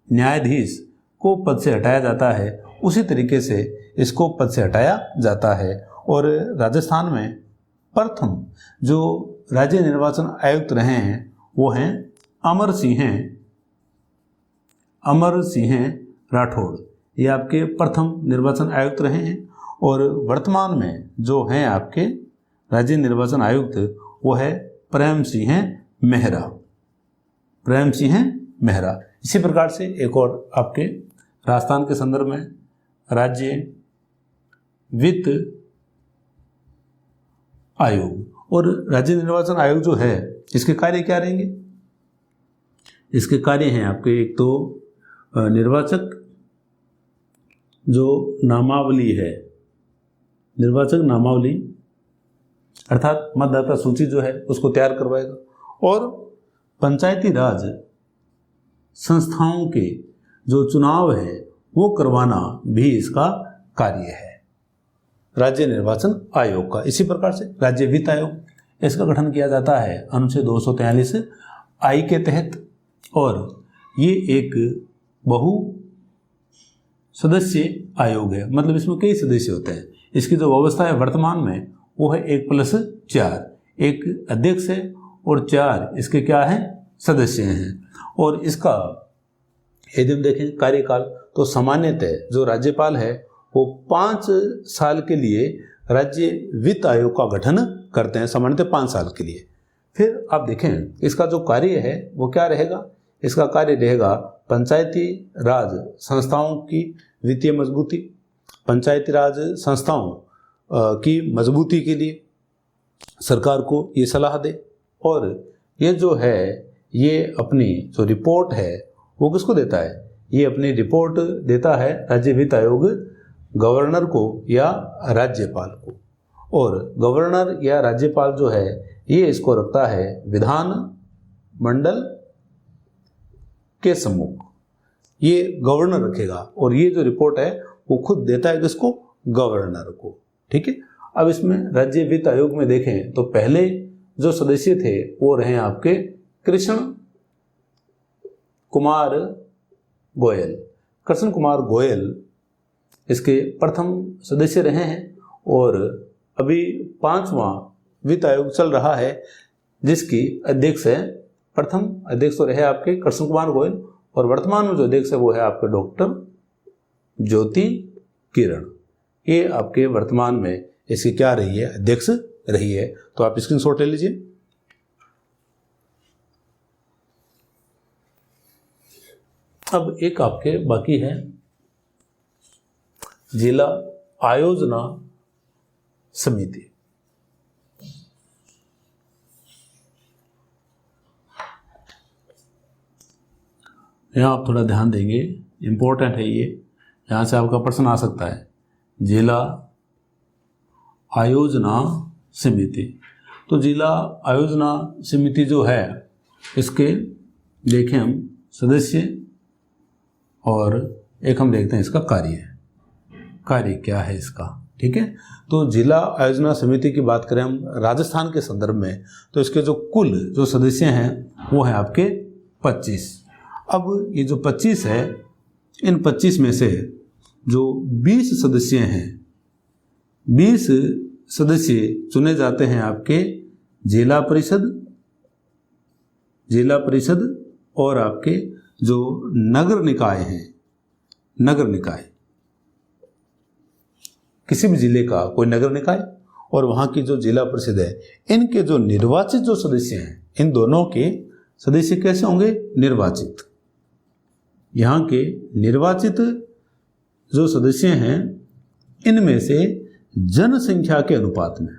न्यायाधीश को पद से हटाया जाता है, उसी तरीके से इसको पद से हटाया जाता है। और राजस्थान में प्रथम जो राज्य निर्वाचन आयुक्त रहे हैं वो हैं अमर सिंह राठौड़, ये आपके प्रथम निर्वाचन आयुक्त रहे हैं। और वर्तमान में जो हैं आपके राज्य निर्वाचन आयुक्त वो है प्रेम सिंह मेहरा। इसी प्रकार से एक और आपके राजस्थान के संदर्भ में राज्य वित्त आयोग। और राज्य निर्वाचन आयोग जो है इसके कार्य क्या रहेंगे? इसके कार्य हैं आपके एक तो निर्वाचक जो नामावली है, निर्वाचक नामावली अर्थात मतदाता सूची जो है उसको तैयार करवाएगा, और पंचायती राज संस्थाओं के जो चुनाव है वो करवाना भी इसका कार्य है राज्य निर्वाचन आयोग का। इसी प्रकार से राज्य वित्त आयोग, इसका गठन किया जाता है अनुच्छेद 243 आई के तहत, और ये एक बहु सदस्य आयोग है, मतलब इसमें कई सदस्य होते हैं। इसकी जो व्यवस्था है वर्तमान में वो है 1+4, एक अध्यक्ष है और 4 इसके क्या हैं सदस्य हैं। और इसका यदि हम देखें कार्यकाल तो सामान्यतः जो राज्यपाल है वो 5 साल के लिए राज्य वित्त आयोग का गठन करते हैं, सामान्यतः 5 साल के लिए। फिर आप देखें इसका जो कार्य है वो क्या रहेगा? इसका कार्य रहेगा पंचायती राज संस्थाओं की वित्तीय मजबूती, पंचायती राज संस्थाओं की मजबूती के लिए सरकार को ये सलाह दे, और ये जो है ये अपनी जो रिपोर्ट है वो किसको देता है? ये अपनी रिपोर्ट देता है राज्य वित्त आयोग गवर्नर को या राज्यपाल को, और गवर्नर या राज्यपाल जो है ये इसको रखता है विधान मंडल के सम्मुख, ये गवर्नर रखेगा, और ये जो रिपोर्ट है वो खुद देता है किसको? गवर्नर को। ठीक है। अब इसमें राज्य वित्त आयोग में देखें तो पहले जो सदस्य थे वो रहे आपके कृष्ण कुमार गोयल इसके प्रथम सदस्य रहे हैं, और अभी 5वां वित्त आयोग चल रहा है जिसकी अध्यक्ष है, प्रथम अध्यक्ष तो रहे आपके कृष्ण कुमार गोयल, और वर्तमान में जो अध्यक्ष है वो है आपके डॉक्टर ज्योति किरण। ये आपके वर्तमान में इसकी क्या रही है? अध्यक्ष रही है। तो आप स्क्रीनशॉट ले लीजिए। अब एक आपके बाकी है जिला आयोजना समिति। यहाँ आप थोड़ा ध्यान देंगे, इम्पोर्टेंट है ये, यहाँ से आपका प्रश्न आ सकता है। जिला आयोजना समिति, तो जिला आयोजना समिति जो है इसके देखें हम सदस्य, और एक हम देखते हैं इसका कार्य क्या है इसका। ठीक है। तो जिला आयोजना समिति की बात करें हम राजस्थान के संदर्भ में तो इसके जो कुल जो सदस्य हैं वो हैं आपके 25। अब ये जो 25 है, इन 25 में से जो 20 सदस्य हैं, 20 सदस्य चुने जाते हैं आपके जिला परिषद और आपके जो नगर निकाय हैं, नगर निकाय, किसी भी जिले का कोई नगर निकाय और वहाँ की जो जिला परिषद है, इनके जो निर्वाचित जो सदस्य हैं, इन दोनों के सदस्य कैसे होंगे? निर्वाचित। यहाँ के निर्वाचित जो सदस्य हैं इनमें से जनसंख्या के अनुपात में,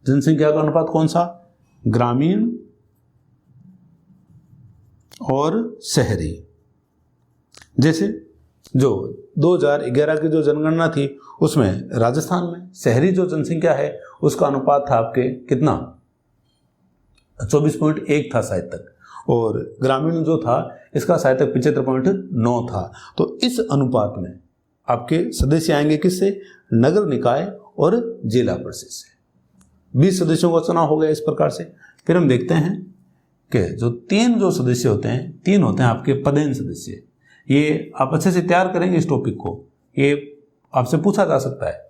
जनसंख्या का अनुपात कौन सा? ग्रामीण और शहरी। जैसे जो 2011 की जो जनगणना थी उसमें राजस्थान में शहरी जो जनसंख्या है उसका अनुपात था आपके कितना? 24.1 था शायद तक, और ग्रामीण जो था इसका शायद तक 75.9 था। तो इस अनुपात में आपके सदस्य आएंगे किससे? नगर निकाय और जिला परिषद से। 20 सदस्यों का चुनाव हो गया इस प्रकार से। फिर हम देखते हैं कि जो तीन जो सदस्य होते हैं, तीन होते हैं आपके पदेन सदस्य। ये आप अच्छे से तैयार करेंगे इस टॉपिक को, ये आपसे पूछा जा सकता है।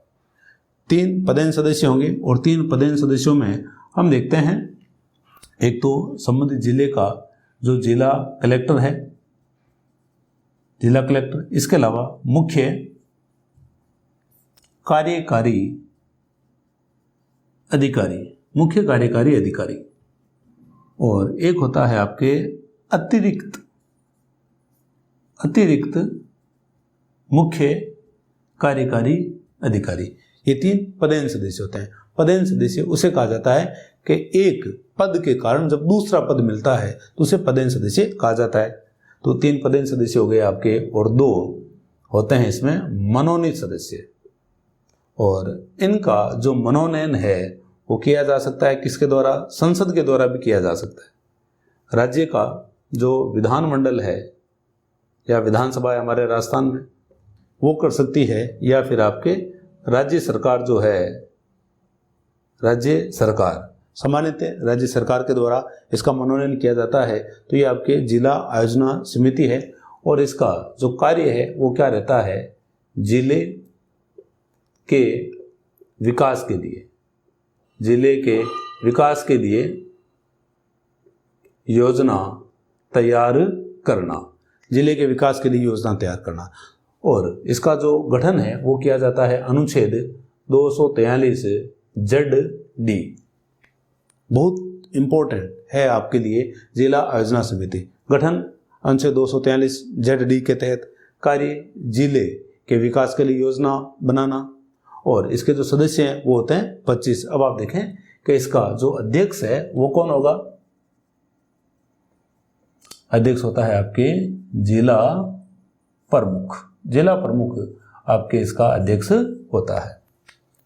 3 पदेन सदस्य होंगे और 3 पदेन सदस्यों में हम देखते हैं एक तो संबंधित जिले का जो जिला कलेक्टर है, जिला कलेक्टर, इसके अलावा मुख्य कार्यकारी अधिकारी, मुख्य कार्यकारी अधिकारी, और एक होता है आपके अतिरिक्त मुख्य कार्यकारी अधिकारी। ये 3 पदेन सदस्य होते हैं। पदेन सदस्य उसे कहा जाता है कि एक पद के कारण जब दूसरा पद मिलता है तो उसे पदेन सदस्य कहा जाता है। तो 3 पदेन सदस्य हो गए आपके, और 2 होते हैं इसमें मनोनीत सदस्य। और इनका जो मनोनयन है वो किया जा सकता है किसके द्वारा? संसद के द्वारा भी किया जा सकता है। राज्य का जो विधानमंडल है या विधानसभा है हमारे राजस्थान में, वो कर सकती है, या फिर आपके राज्य सरकार जो है, राज्य सरकार, सामान्यतः राज्य सरकार के द्वारा इसका मनोनयन किया जाता है। तो ये आपके जिला आयोजना समिति है, और इसका जो कार्य है वो क्या रहता है? जिले के विकास के लिए, जिले के विकास के लिए योजना तैयार करना, जिले के विकास के लिए योजना तैयार करना। और इसका जो गठन है वो किया जाता है अनुच्छेद 243 ZD। बहुत इंपॉर्टेंट है आपके लिए जिला आयोजना समिति। गठन अनुच्छेद 243 ZD के तहत कार्य जिले के विकास के लिए योजना बनाना, और इसके जो सदस्य हैं वो होते हैं 25। अब आप देखें कि इसका जो अध्यक्ष है वो कौन होगा? अध्यक्ष होता है आपके जिला प्रमुख। जिला प्रमुख आपके इसका अध्यक्ष होता है।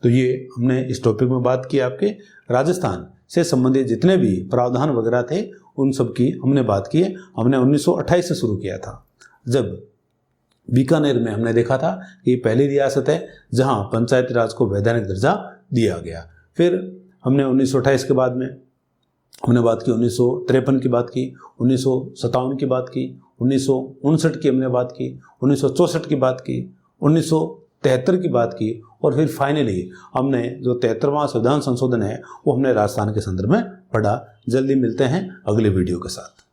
तो ये हमने इस टॉपिक में बात की, आपके राजस्थान से संबंधित जितने भी प्रावधान वगैरह थे उन सब की हमने बात की है। हमने 1928 से शुरू किया था, जब बीकानेर में हमने देखा था कि पहली रियासत है जहां पंचायती राज को वैधानिक दर्जा दिया गया। फिर हमने 1928 के बाद में हमने बात की 1953 की बात की, 1957 की बात की, 1959 की हमने बात की, 1964 की बात की, 1973 की बात की, और फिर फाइनली हमने जो 73वां संविधान संशोधन है वो हमने राजस्थान के संदर्भ में पढ़ा। जल्दी मिलते हैं अगले वीडियो के साथ।